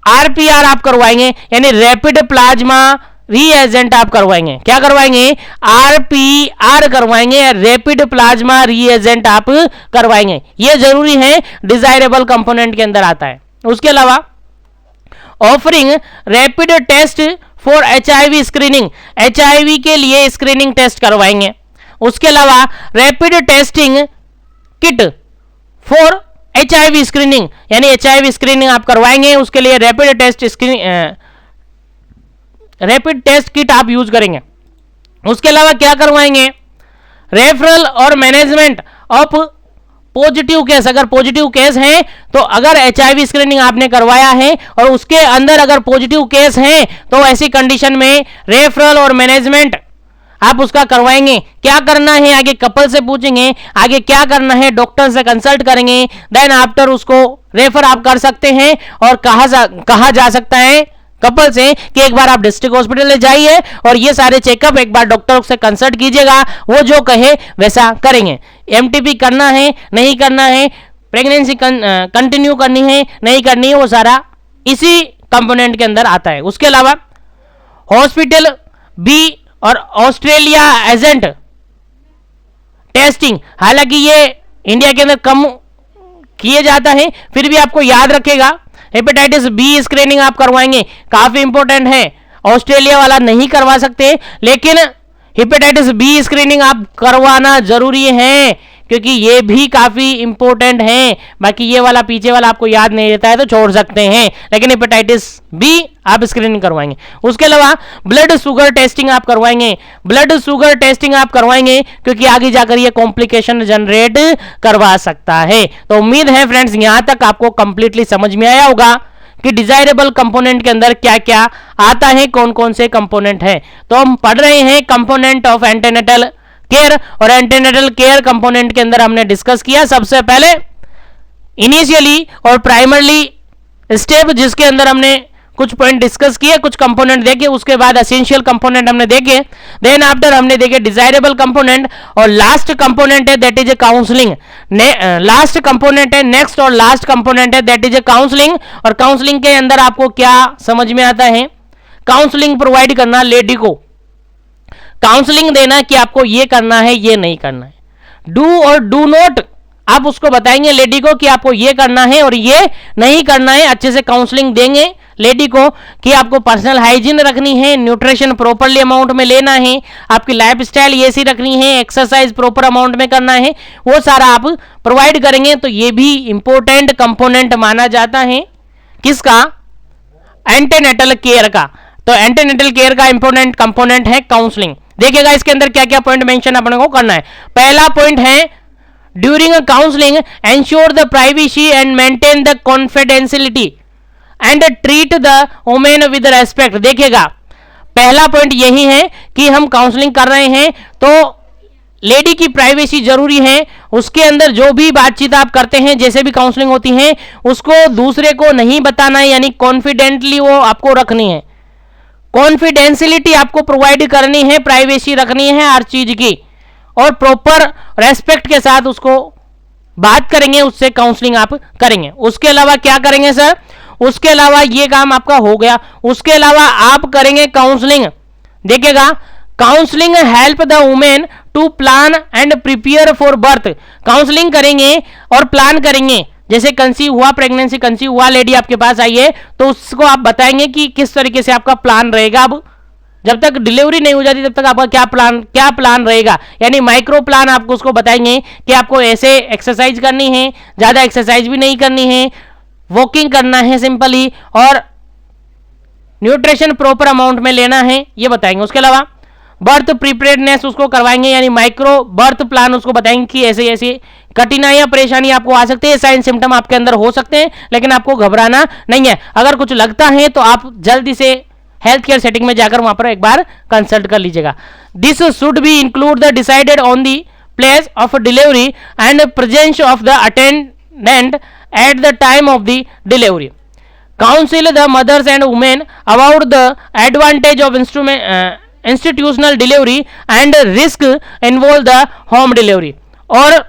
आरपीआर आप करवाएंगे यानी रैपिड प्लाज्मा रीएजेंट आप करवाएंगे। क्या करवाएंगे, आरपीआर करवाएंगे, रैपिड प्लाज्मा रीएजेंट आप करवाएंगे। यह जरूरी है, डिजायरेबल कंपोनेंट के अंदर आता है। उसके अलावा offering rapid test for HIV screening, HIV के लिए स्क्रीनिंग टेस्ट करवाएंगे। उसके अलावा rapid testing kit for HIV screening यानी एचआईवी स्क्रीनिंग आप करवाएंगे, उसके लिए रैपिड टेस्ट किट आप यूज करेंगे। उसके अलावा क्या करवाएंगे, रेफरल और मैनेजमेंट ऑफ पॉजिटिव केस। अगर पॉजिटिव केस है तो अगर एचआईवी स्क्रीनिंग आपने करवाया है और उसके अंदर अगर पॉजिटिव केस है तो ऐसी कंडीशन में रेफरल और मैनेजमेंट आप उसका करवाएंगे। क्या करना है आगे कपल से पूछेंगे, आगे क्या करना है डॉक्टर से कंसल्ट करेंगे, देन आफ्टर उसको रेफर आप कर सकते हैं। और कहा जा सकता है कपल से कि एक बार आप डिस्ट्रिक्ट हॉस्पिटल ले जाइए और ये सारे चेकअप एक बार डॉक्टर से कंसल्ट कीजिएगा, वो जो कहे वैसा करेंगे। एमटीपी करना है नहीं करना है, प्रेगनेंसी कंटिन्यू करनी है नहीं करनी है, वो सारा इसी कंपोनेंट के अंदर आता है। उसके अलावा हॉस्पिटल बी और ऑस्ट्रेलिया एजेंट टेस्टिंग, हालांकि ये इंडिया के अंदर कम किए जाता है, फिर भी आपको याद रखेगा हेपेटाइटिस बी स्क्रीनिंग आप करवाएंगे, काफी इंपॉर्टेंट है। ऑस्ट्रेलिया वाला नहीं करवा सकते लेकिन हेपेटाइटिस बी स्क्रीनिंग आप करवाना जरूरी है क्योंकि ये भी काफी इंपॉर्टेंट है। बाकी ये वाला पीछे वाला आपको याद नहीं रहता है तो छोड़ सकते हैं, लेकिन हेपेटाइटिस बी आप स्क्रीनिंग करवाएंगे। उसके अलावा ब्लड शुगर टेस्टिंग आप करवाएंगे, ब्लड शुगर टेस्टिंग आप करवाएंगे क्योंकि आगे जाकर ये कॉम्प्लिकेशन जनरेट करवा सकता है। तो उम्मीद है फ्रेंड्स यहां तक आपको कंप्लीटली समझ में आया होगा कि डिजायरेबल कंपोनेंट के अंदर क्या क्या आता है, कौन कौन से कंपोनेंट है। तो हम पढ़ रहे हैं कंपोनेंट ऑफ एंटीनेटल केयर और एंटीनेटल केयर कंपोनेंट के अंदर हमने डिस्कस किया सबसे पहले इनिशियली और प्राइमरली स्टेप, जिसके अंदर हमने कुछ पॉइंट डिस्कस किए, कुछ कंपोनेंट देखे, उसके बाद एसेंशियल कंपोनेंट हमने देखे, देन आफ्टर हमने देखे डिजायरेबल कंपोनेंट और लास्ट कंपोनेंट है that is a counselling. Last component है नेक्स्ट और लास्ट कंपोनेंट है दैट इज ए काउंसलिंग। और काउंसलिंग के अंदर आपको क्या समझ में आता है, काउंसलिंग प्रोवाइड करना लेडी को, काउंसलिंग देना कि आपको ये करना है ये नहीं करना है, डू और डू नॉट आप उसको बताएंगे लेडी को कि आपको ये करना है और ये नहीं करना है। अच्छे से काउंसलिंग देंगे लेडी को कि आपको पर्सनल हाइजीन रखनी है, न्यूट्रिशन प्रॉपरली अमाउंट में लेना है, आपकी लाइफस्टाइल ऐसी रखनी है, एक्सरसाइज प्रॉपर अमाउंट में करना है, वो सारा आप प्रोवाइड करेंगे। तो ये भी इंपॉर्टेंट कंपोनेंट माना जाता है किसका, एंटीनेटल केयर का। तो एंटीनेटल केयर का इंपॉर्टेंट कंपोनेंट है काउंसलिंग। देखिएगा इसके अंदर क्या क्या पॉइंट मेंशन अपने को करना है। पहला पॉइंट है during counselling ensure the privacy and maintain the confidentiality and treat the women with respect. देखिएगा पहला पॉइंट यही है कि हम काउंसलिंग कर रहे हैं तो लेडी की प्राइवेसी जरूरी है, उसके अंदर जो भी बातचीत आप करते हैं जैसे भी काउंसलिंग होती है उसको दूसरे को नहीं बताना है, यानी कॉन्फिडेंटली वो आपको रखनी है, कॉन्फिडेंशियलिटी आपको प्रोवाइड करनी है, प्राइवेसी रखनी है हर चीज की और प्रॉपर रेस्पेक्ट के साथ उसको बात करेंगे, उससे काउंसलिंग आप करेंगे। उसके अलावा क्या करेंगे सर, उसके अलावा ये काम आपका हो गया, उसके अलावा आप करेंगे काउंसलिंग। देखिएगा counselling help the women to plan and prepare for birth. Counselling करेंगे और प्लान करेंगे, जैसे कंसीव हुआ, प्रेगनेंसी कंसीव हुआ, लेडी आपके पास आई है, तो उसको आप बताएंगे कि किस तरीके से आपका प्लान रहेगा। अब जब तक डिलीवरी नहीं हो जाती तब तक आपका क्या प्लान रहेगा, यानी माइक्रो प्लान आपको उसको बताएंगे कि आपको ऐसे एक्सरसाइज करनी है, ज्यादा एक्सरसाइज भी नहीं करनी है, वॉकिंग करना है सिंपली, और न्यूट्रिशन प्रॉपर अमाउंट में लेना है, ये बताएंगे। उसके अलावा बर्थ प्रिपेयर्डनेस उसको करवाएंगे, यानी माइक्रो बर्थ प्लान उसको बताएंगे कि ऐसे ऐसे कठिनाइयां परेशानी आपको आ सकती है, साइन सिम्टम आपके अंदर हो सकते हैं, लेकिन आपको घबराना नहीं है। अगर कुछ लगता है तो आप जल्दी से हेल्थ केयर सेटिंग में जाकर वहां पर एक बार कंसल्ट कर लीजिएगा। This should be include the decided on the place of delivery and presence of the attendant at the time of the delivery. Council the mothers and women about the advantage of institutional delivery and risk involve the home delivery. और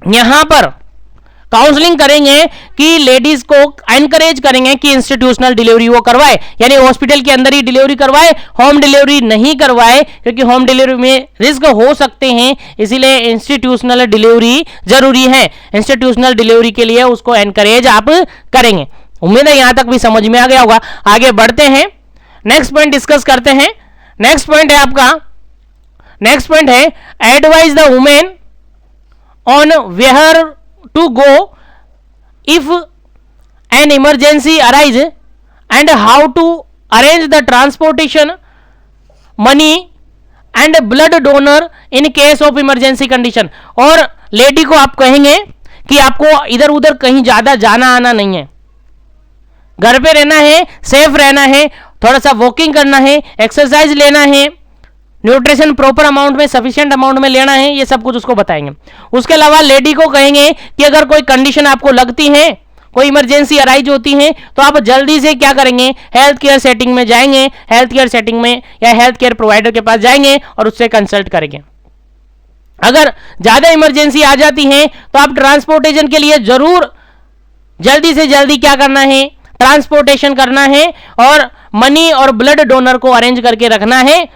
यहां पर counselling करेंगे कि ladies को encourage करेंगे कि institutional delivery वो करवाए, यानी हॉस्पिटल के अंदर ही डिलीवरी करवाए, होम डिलीवरी नहीं करवाए, क्योंकि होम डिलीवरी में रिस्क हो सकते हैं, इसीलिए इंस्टीट्यूशनल डिलीवरी जरूरी है। इंस्टीट्यूशनल डिलीवरी के लिए उसको एनकरेज आप करेंगे। उम्मीद है यहां तक भी समझ में आ गया होगा। आगे बढ़ते हैं, नेक्स्ट पॉइंट डिस्कस करते हैं। नेक्स्ट पॉइंट है आपका, नेक्स्ट पॉइंट है advise the women on where to go if an emergency arise and how to arrange the transportation, money and blood donor in case of emergency condition। और lady को आप कहेंगे कि आपको इधर उधर कहीं ज्यादा जाना आना नहीं है, घर पे रहना है, सेफ रहना है, थोड़ा सा वॉकिंग करना है, एक्सरसाइज लेना है, न्यूट्रिशन प्रॉपर अमाउंट में, सफिशिएंट अमाउंट में लेना है, ये सब कुछ उसको बताएंगे। उसके अलावा लेडी को कहेंगे कि अगर कोई कंडीशन आपको लगती है, कोई इमरजेंसी अराइज होती है, तो आप जल्दी से क्या करेंगे, हेल्थ केयर सेटिंग में जाएंगे, हेल्थ केयर सेटिंग में या हेल्थ केयर प्रोवाइडर के पास जाएंगे और उससे कंसल्ट करेंगे। अगर ज्यादा इमरजेंसी आ जाती है तो आप ट्रांसपोर्टेशन के लिए जरूर जल्दी से जल्दी क्या करना है, ट्रांसपोर्टेशन करना है, और मनी और ब्लड डोनर को अरेंज करके रखना है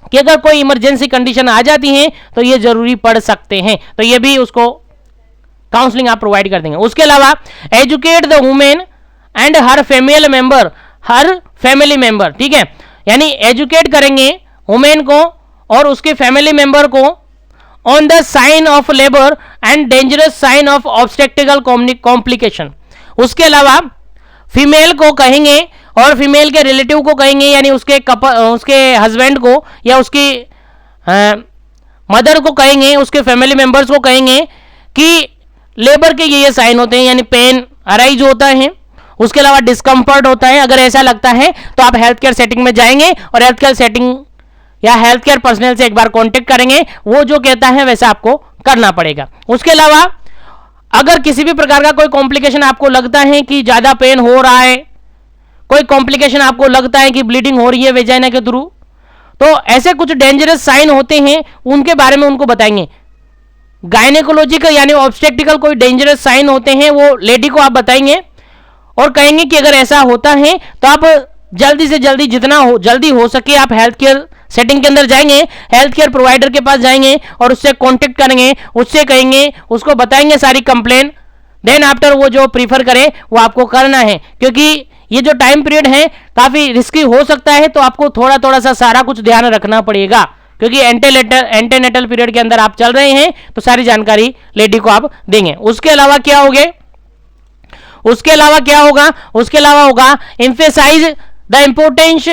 कि अगर कोई इमरजेंसी कंडीशन आ जाती है तो ये जरूरी पड़ सकते हैं, तो ये भी उसको काउंसलिंग आप प्रोवाइड कर देंगे। उसके अलावा educate the women and her family member, ठीक है, यानी एजुकेट करेंगे वुमेन को और उसके फैमिली मेंबर को on the sign of labour and dangerous sign of obstetrical complication. उसके अलावा फीमेल को कहेंगे और फीमेल के रिलेटिव को कहेंगे, यानी उसके हस्बैंड को या उसकी मदर को कहेंगे, उसके फैमिली मेंबर्स को कहेंगे कि लेबर के ये साइन होते हैं, यानी पेन अराइज होता है, उसके अलावा डिस्कम्फर्ट होता है। अगर ऐसा लगता है तो आप हेल्थ केयर सेटिंग में जाएंगे और हेल्थ केयर सेटिंग या हेल्थ केयर पर्सनल से एक बार कांटेक्ट करेंगे, वो जो कहता है वैसा आपको करना पड़ेगा। उसके अलावा अगर किसी भी प्रकार का कोई कॉम्प्लिकेशन आपको लगता है कि ज्यादा पेन हो रहा है, कोई कॉम्प्लिकेशन आपको लगता है कि ब्लीडिंग हो रही है वेजाइना के थ्रू, तो ऐसे कुछ डेंजरस साइन होते हैं, उनके बारे में उनको बताएंगे। गायनेकोलॉजिकल यानी ऑब्स्टेक्टिकल कोई डेंजरस साइन होते हैं, वो लेडी को आप बताएंगे और कहेंगे कि अगर ऐसा होता है तो आप जल्दी से जल्दी जितना जल्दी हो सके आप हेल्थ केयर सेटिंग के अंदर जाएंगे, हेल्थ केयर प्रोवाइडर के पास जाएंगे और उससे कांटेक्ट करेंगे, उससे कहेंगे, उसको बताएंगे सारी कंप्लेन, देन आफ्टर वो जो प्रीफर करे वो आपको करना है। क्योंकि ये जो टाइम पीरियड है काफी रिस्की हो सकता है, तो आपको थोड़ा थोड़ा सा सारा कुछ ध्यान रखना पड़ेगा, क्योंकि एंटेनेटल पीरियड के अंदर आप चल रहे हैं, तो सारी जानकारी लेडी को आप देंगे। उसके अलावा क्या होगा, उसके अलावा होगा emphasize the importance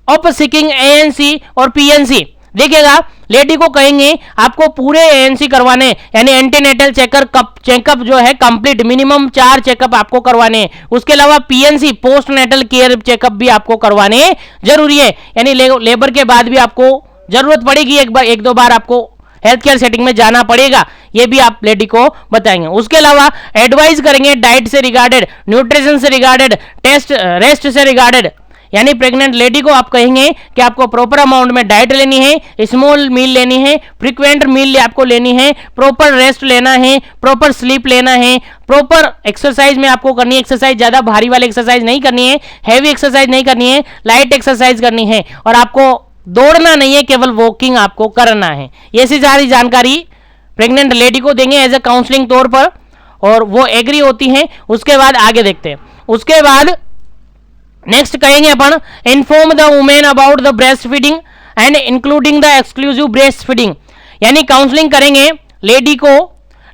of seeking ANC और पीएनसी। देखिएगा लेडी को कहेंगे आपको पूरे एएनसी करवाने, यानी एंटीनेटल चेकअप जो है कंप्लीट, मिनिमम 4 चेकअप आपको करवाने हैं। उसके अलावा PNC postnatal care checkup भी आपको करवाने जरूरी है, यानी लेबर के बाद भी आपको जरूरत पड़ेगी, एक दो बार आपको हेल्थ केयर सेटिंग में जाना पड़ेगा, ये भी आप लेडी को बताएंगे। उसके अलावा एडवाइस करेंगे डाइट से रिगार्डेड, न्यूट्रिशन से रिगार्डेड, रेस्ट से रिगार्डेड, यानी प्रेग्नेंट लेडी को आप कहेंगे कि आपको प्रॉपर अमाउंट में डाइट लेनी है, स्मॉल मील लेनी है, फ्रीक्वेंट मील आपको लेनी है, प्रॉपर रेस्ट लेना है, प्रॉपर स्लीप लेना है, प्रॉपर एक्सरसाइज में आपको करनी है, एक्सरसाइज ज्यादा भारी वाली एक्सरसाइज नहीं करनी है, हैवी एक्सरसाइज नहीं करनी है, लाइट एक्सरसाइज करनी है, और आपको दौड़ना नहीं है, केवल वॉकिंग आपको करना है। ये सारी जानकारी प्रेग्नेंट लेडी को देंगे एज ए काउंसलिंग तौर पर, और वो एग्री होती हैं। उसके बाद आगे देखते हैं। उसके बाद नेक्स्ट कहेंगे अपन, inform the women about the breast feeding and including the exclusive breast feeding. यानी काउंसलिंग करेंगे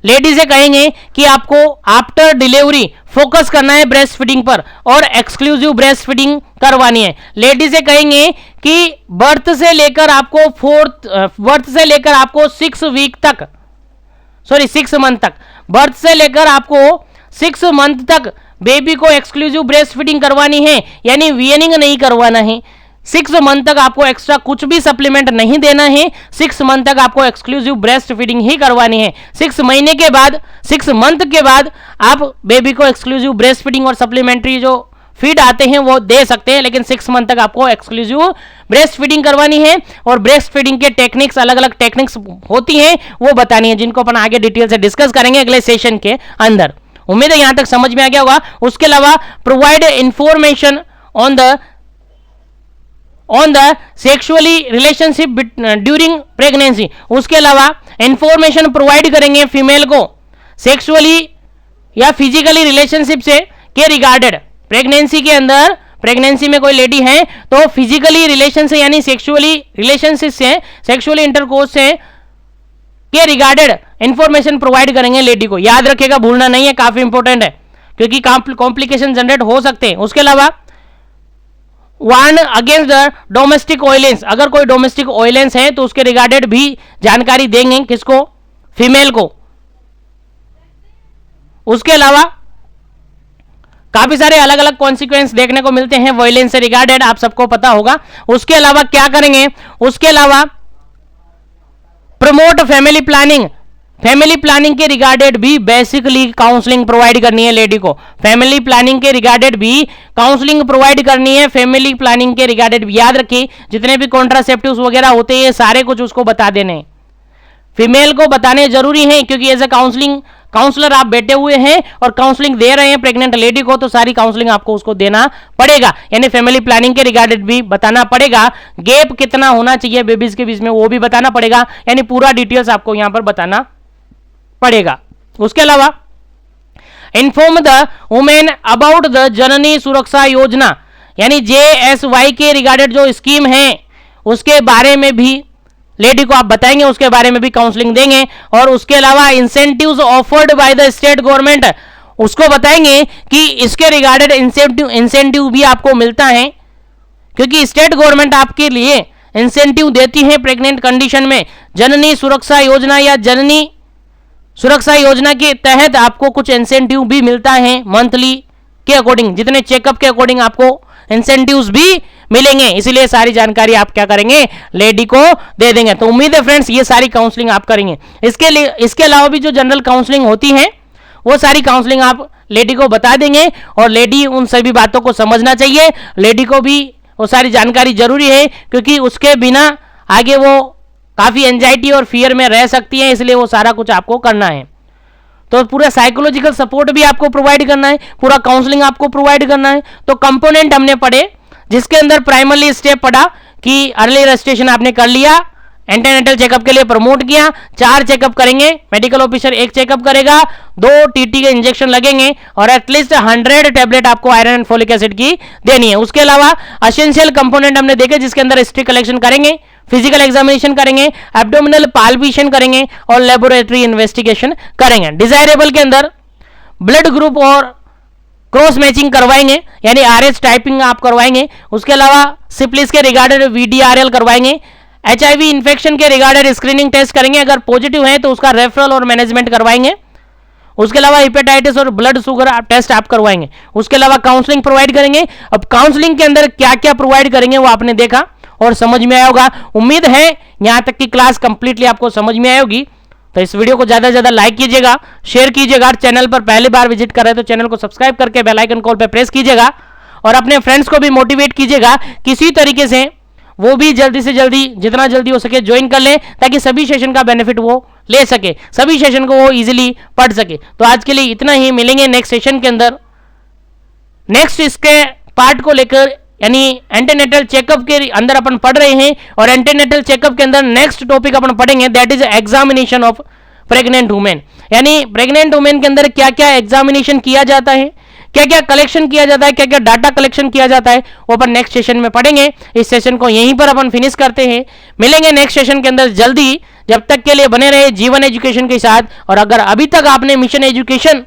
लेडी से कहेंगे कि आपको आफ्टर डिलीवरी फोकस करना है ब्रेस्ट फीडिंग पर और एक्सक्लूसिव ब्रेस्ट फीडिंग करवानी है। लेडी से कहेंगे कि बर्थ से लेकर आपको 6 वीक तक, सॉरी 6 मंथ तक, बर्थ से लेकर आपको 6 मंथ तक बेबी को एक्सक्लूसिव ब्रेस्ट फीडिंग करवानी है, यानी वीनिंग नहीं करवाना है। 6 मंथ तक आपको एक्स्ट्रा कुछ भी सप्लीमेंट नहीं देना है। 6 मंथ तक आपको एक्सक्लूसिव ब्रेस्ट फीडिंग ही करवानी है। 6 महीने के बाद, 6 मंथ के बाद आप बेबी को एक्सक्लूसिव ब्रेस्ट फीडिंग और सप्लीमेंट्री जो फीड आते हैं वो दे सकते हैं, लेकिन 6 मंथ तक आपको एक्सक्लूसिव ब्रेस्ट फीडिंग करवानी है। और ब्रेस्ट फीडिंग के टेक्निक्स, अलग अलग टेक्निक्स होती हैं, वो बतानी है, जिनको अपन आगे डिटेल से डिस्कस करेंगे अगले सेशन के अंदर। उम्मीद है यहां तक समझ में आ गया होगा। उसके अलावा provide information on the sexually relationship during pregnancy. उसके अलावा इंफॉर्मेशन प्रोवाइड करेंगे फीमेल को सेक्सुअली या फिजिकली रिलेशनशिप से के रिगार्डेड। प्रेगनेंसी के अंदर, प्रेगनेंसी में कोई लेडी है तो फिजिकली रिलेशन से, यानी सेक्सुअली रिलेशनशिप से, सेक्सुअली इंटरकोर्स से के रिगार्डेड इंफॉर्मेशन प्रोवाइड करेंगे लेडी को। याद रखिएगा, भूलना नहीं है, काफी इंपॉर्टेंट है, क्योंकि कॉम्प्लिकेशन जनरेट हो सकते हैं। उसके अलावा warn against the domestic violence. अगर कोई डोमेस्टिक वायलेंस है तो उसके रिगार्डेड भी जानकारी देंगे, किसको? फीमेल को। उसके अलावा काफी सारे अलग अलग कॉन्सिक्वेंस देखने को मिलते हैं वायलेंस से रिगार्डेड, आप सबको पता होगा। उसके अलावा क्या करेंगे? उसके अलावा promote family planning. Family planning के रिगार्डेड भी बेसिकली काउंसलिंग प्रोवाइड करनी है लेडी को। फैमिली प्लानिंग के रिगार्डेड भी काउंसलिंग प्रोवाइड करनी है। फैमिली प्लानिंग के रिगार्डेड भी याद रखिए, जितने भी कॉन्ट्रासेप्टिव्स वगैरह होते हैं सारे कुछ उसको बता देने, फीमेल को बताने जरूरी है, क्योंकि एज ए काउंसलर आप बैठे हुए हैं और काउंसलिंग दे रहे हैं प्रेग्नेंट लेडी को, तो सारी काउंसलिंग आपको उसको देना पड़ेगा। यानी फैमिली प्लानिंग के रिगार्डेड भी बताना पड़ेगा। गैप कितना होना चाहिए बेबीज के बीच में वो भी बताना पड़ेगा, यानी पूरा डिटेल्स आपको यहां पर बताना पड़ेगा। उसके अलावा inform the women about the Janani Suraksha Yojana, यानी JSY के रिगार्डेड जो स्कीम है उसके बारे में भी लेडी को आप बताएंगे, उसके बारे में भी काउंसलिंग देंगे। और उसके अलावा incentives offered by the state government, उसको बताएंगे कि इसके रिगार्डेड इंसेंटिव भी आपको मिलता है, क्योंकि स्टेट गवर्नमेंट आपके लिए इंसेंटिव देती है प्रेग्नेंट कंडीशन में। जननी सुरक्षा योजना या जननी सुरक्षा योजना के तहत आपको कुछ इंसेंटिव भी मिलता है मंथली के अकॉर्डिंग, जितने चेकअप के अकॉर्डिंग आपको इंसेंटिव्स भी मिलेंगे। इसलिए सारी जानकारी आप क्या करेंगे? लेडी को दे देंगे। तो उम्मीद है फ्रेंड्स ये सारी काउंसलिंग आप करेंगे। इसके अलावा भी जो जनरल काउंसलिंग होती है वो सारी काउंसलिंग आप लेडी को बता देंगे, और लेडी उन सभी बातों को समझना चाहिए। लेडी को भी वो सारी जानकारी जरूरी है, क्योंकि उसके बिना आगे वो काफी एंजाइटी और फियर में रह सकती है, इसलिए वो सारा कुछ आपको करना है। तो पूरा साइकोलॉजिकल सपोर्ट भी आपको प्रोवाइड करना है, पूरा काउंसलिंग आपको प्रोवाइड करना है। तो कंपोनेंट हमने पढ़े, जिसके अंदर प्राइमरी स्टेप पढ़ा कि अर्ली रजिस्ट्रेशन आपने कर लिया, एंटीनेटल चेकअप के लिए प्रमोट किया, 4 चेकअप करेंगे, मेडिकल ऑफिसर 1 चेकअप करेगा, 2 TT के इंजेक्शन लगेंगे, और एटलीस्ट 100 टैबलेट आपको आयरन एंड फोलिक एसिड की देनी है। उसके अलावा एसेंशियल कंपोनेंट हमने देखे, जिसके अंदर हिस्ट्री कलेक्शन करेंगे, फिजिकल एग्जामिनेशन करेंगे, एब्डोमिनल पाल्पेशन करेंगे और लेबोरेटरी इन्वेस्टिगेशन करेंगे। डिजायरेबल के अंदर ब्लड ग्रुप और क्रॉस मैचिंग करवाएंगे, यानी RH टाइपिंग आप करवाएंगे। उसके अलावा सिफिलिस के रिगार्डेड VDRL करवाएंगे। HIV इन्फेक्शन के रिगार्डेड स्क्रीनिंग टेस्ट करेंगे, अगर पॉजिटिव है तो उसका रेफरल और मैनेजमेंट करवाएंगे। उसके अलावा हेपेटाइटिस और ब्लड शुगर टेस्ट आप करवाएंगे। उसके अलावा काउंसलिंग प्रोवाइड करेंगे। अब काउंसलिंग के अंदर क्या क्या प्रोवाइड करेंगे वो आपने देखा और समझ में आया होगा। उम्मीद है यहां तक की क्लास कंप्लीटली आपको समझ में आई होगी। तो इस वीडियो को ज्यादा से ज्यादा लाइक कीजिएगा, शेयर कीजिएगा। चैनल पर पहली बार विजिट कर रहे हैं तो चैनल को सब्सक्राइब करके बेल आइकन कॉल पे प्रेस कीजिएगा, और अपने फ्रेंड्स को भी मोटिवेट कीजिएगा किसी तरीके से वो भी जल्दी से जल्दी, जितना जल्दी हो सके ज्वाइन कर ले, ताकि सभी सेशन का बेनिफिट वो ले सके, सभी सेशन को वो इजीली पढ़ सके। तो आज के लिए इतना ही, मिलेंगे नेक्स्ट सेशन के अंदर। नेक्स्ट इसके पार्ट को लेकर यानी एंटीनेटल चेकअप के अंदर अपन पढ़ रहे हैं, और एंटीनेटल चेकअप के अंदर नेक्स्ट टॉपिक अपन पढ़ेंगे that is examination of pregnant women. यानी प्रेग्नेंट वुमेन के अंदर क्या क्या एग्जामिनेशन किया जाता है, क्या क्या कलेक्शन किया जाता है, क्या क्या डाटा कलेक्शन किया जाता है, वो अपन नेक्स्ट सेशन में पढ़ेंगे। इस सेशन को यहीं पर अपन फिनिश करते हैं, मिलेंगे नेक्स्ट सेशन के अंदर जल्दी। जब तक के लिए बने रहे जीवन एजुकेशन के साथ। और अगर अभी तक आपने मिशन एजुकेशन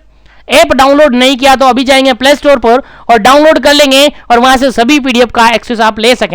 ऐप डाउनलोड नहीं किया तो अभी जाएंगे प्ले स्टोर पर और डाउनलोड कर लेंगे, और वहां से सभी पीडीएफ का एक्सेस आप ले सकें।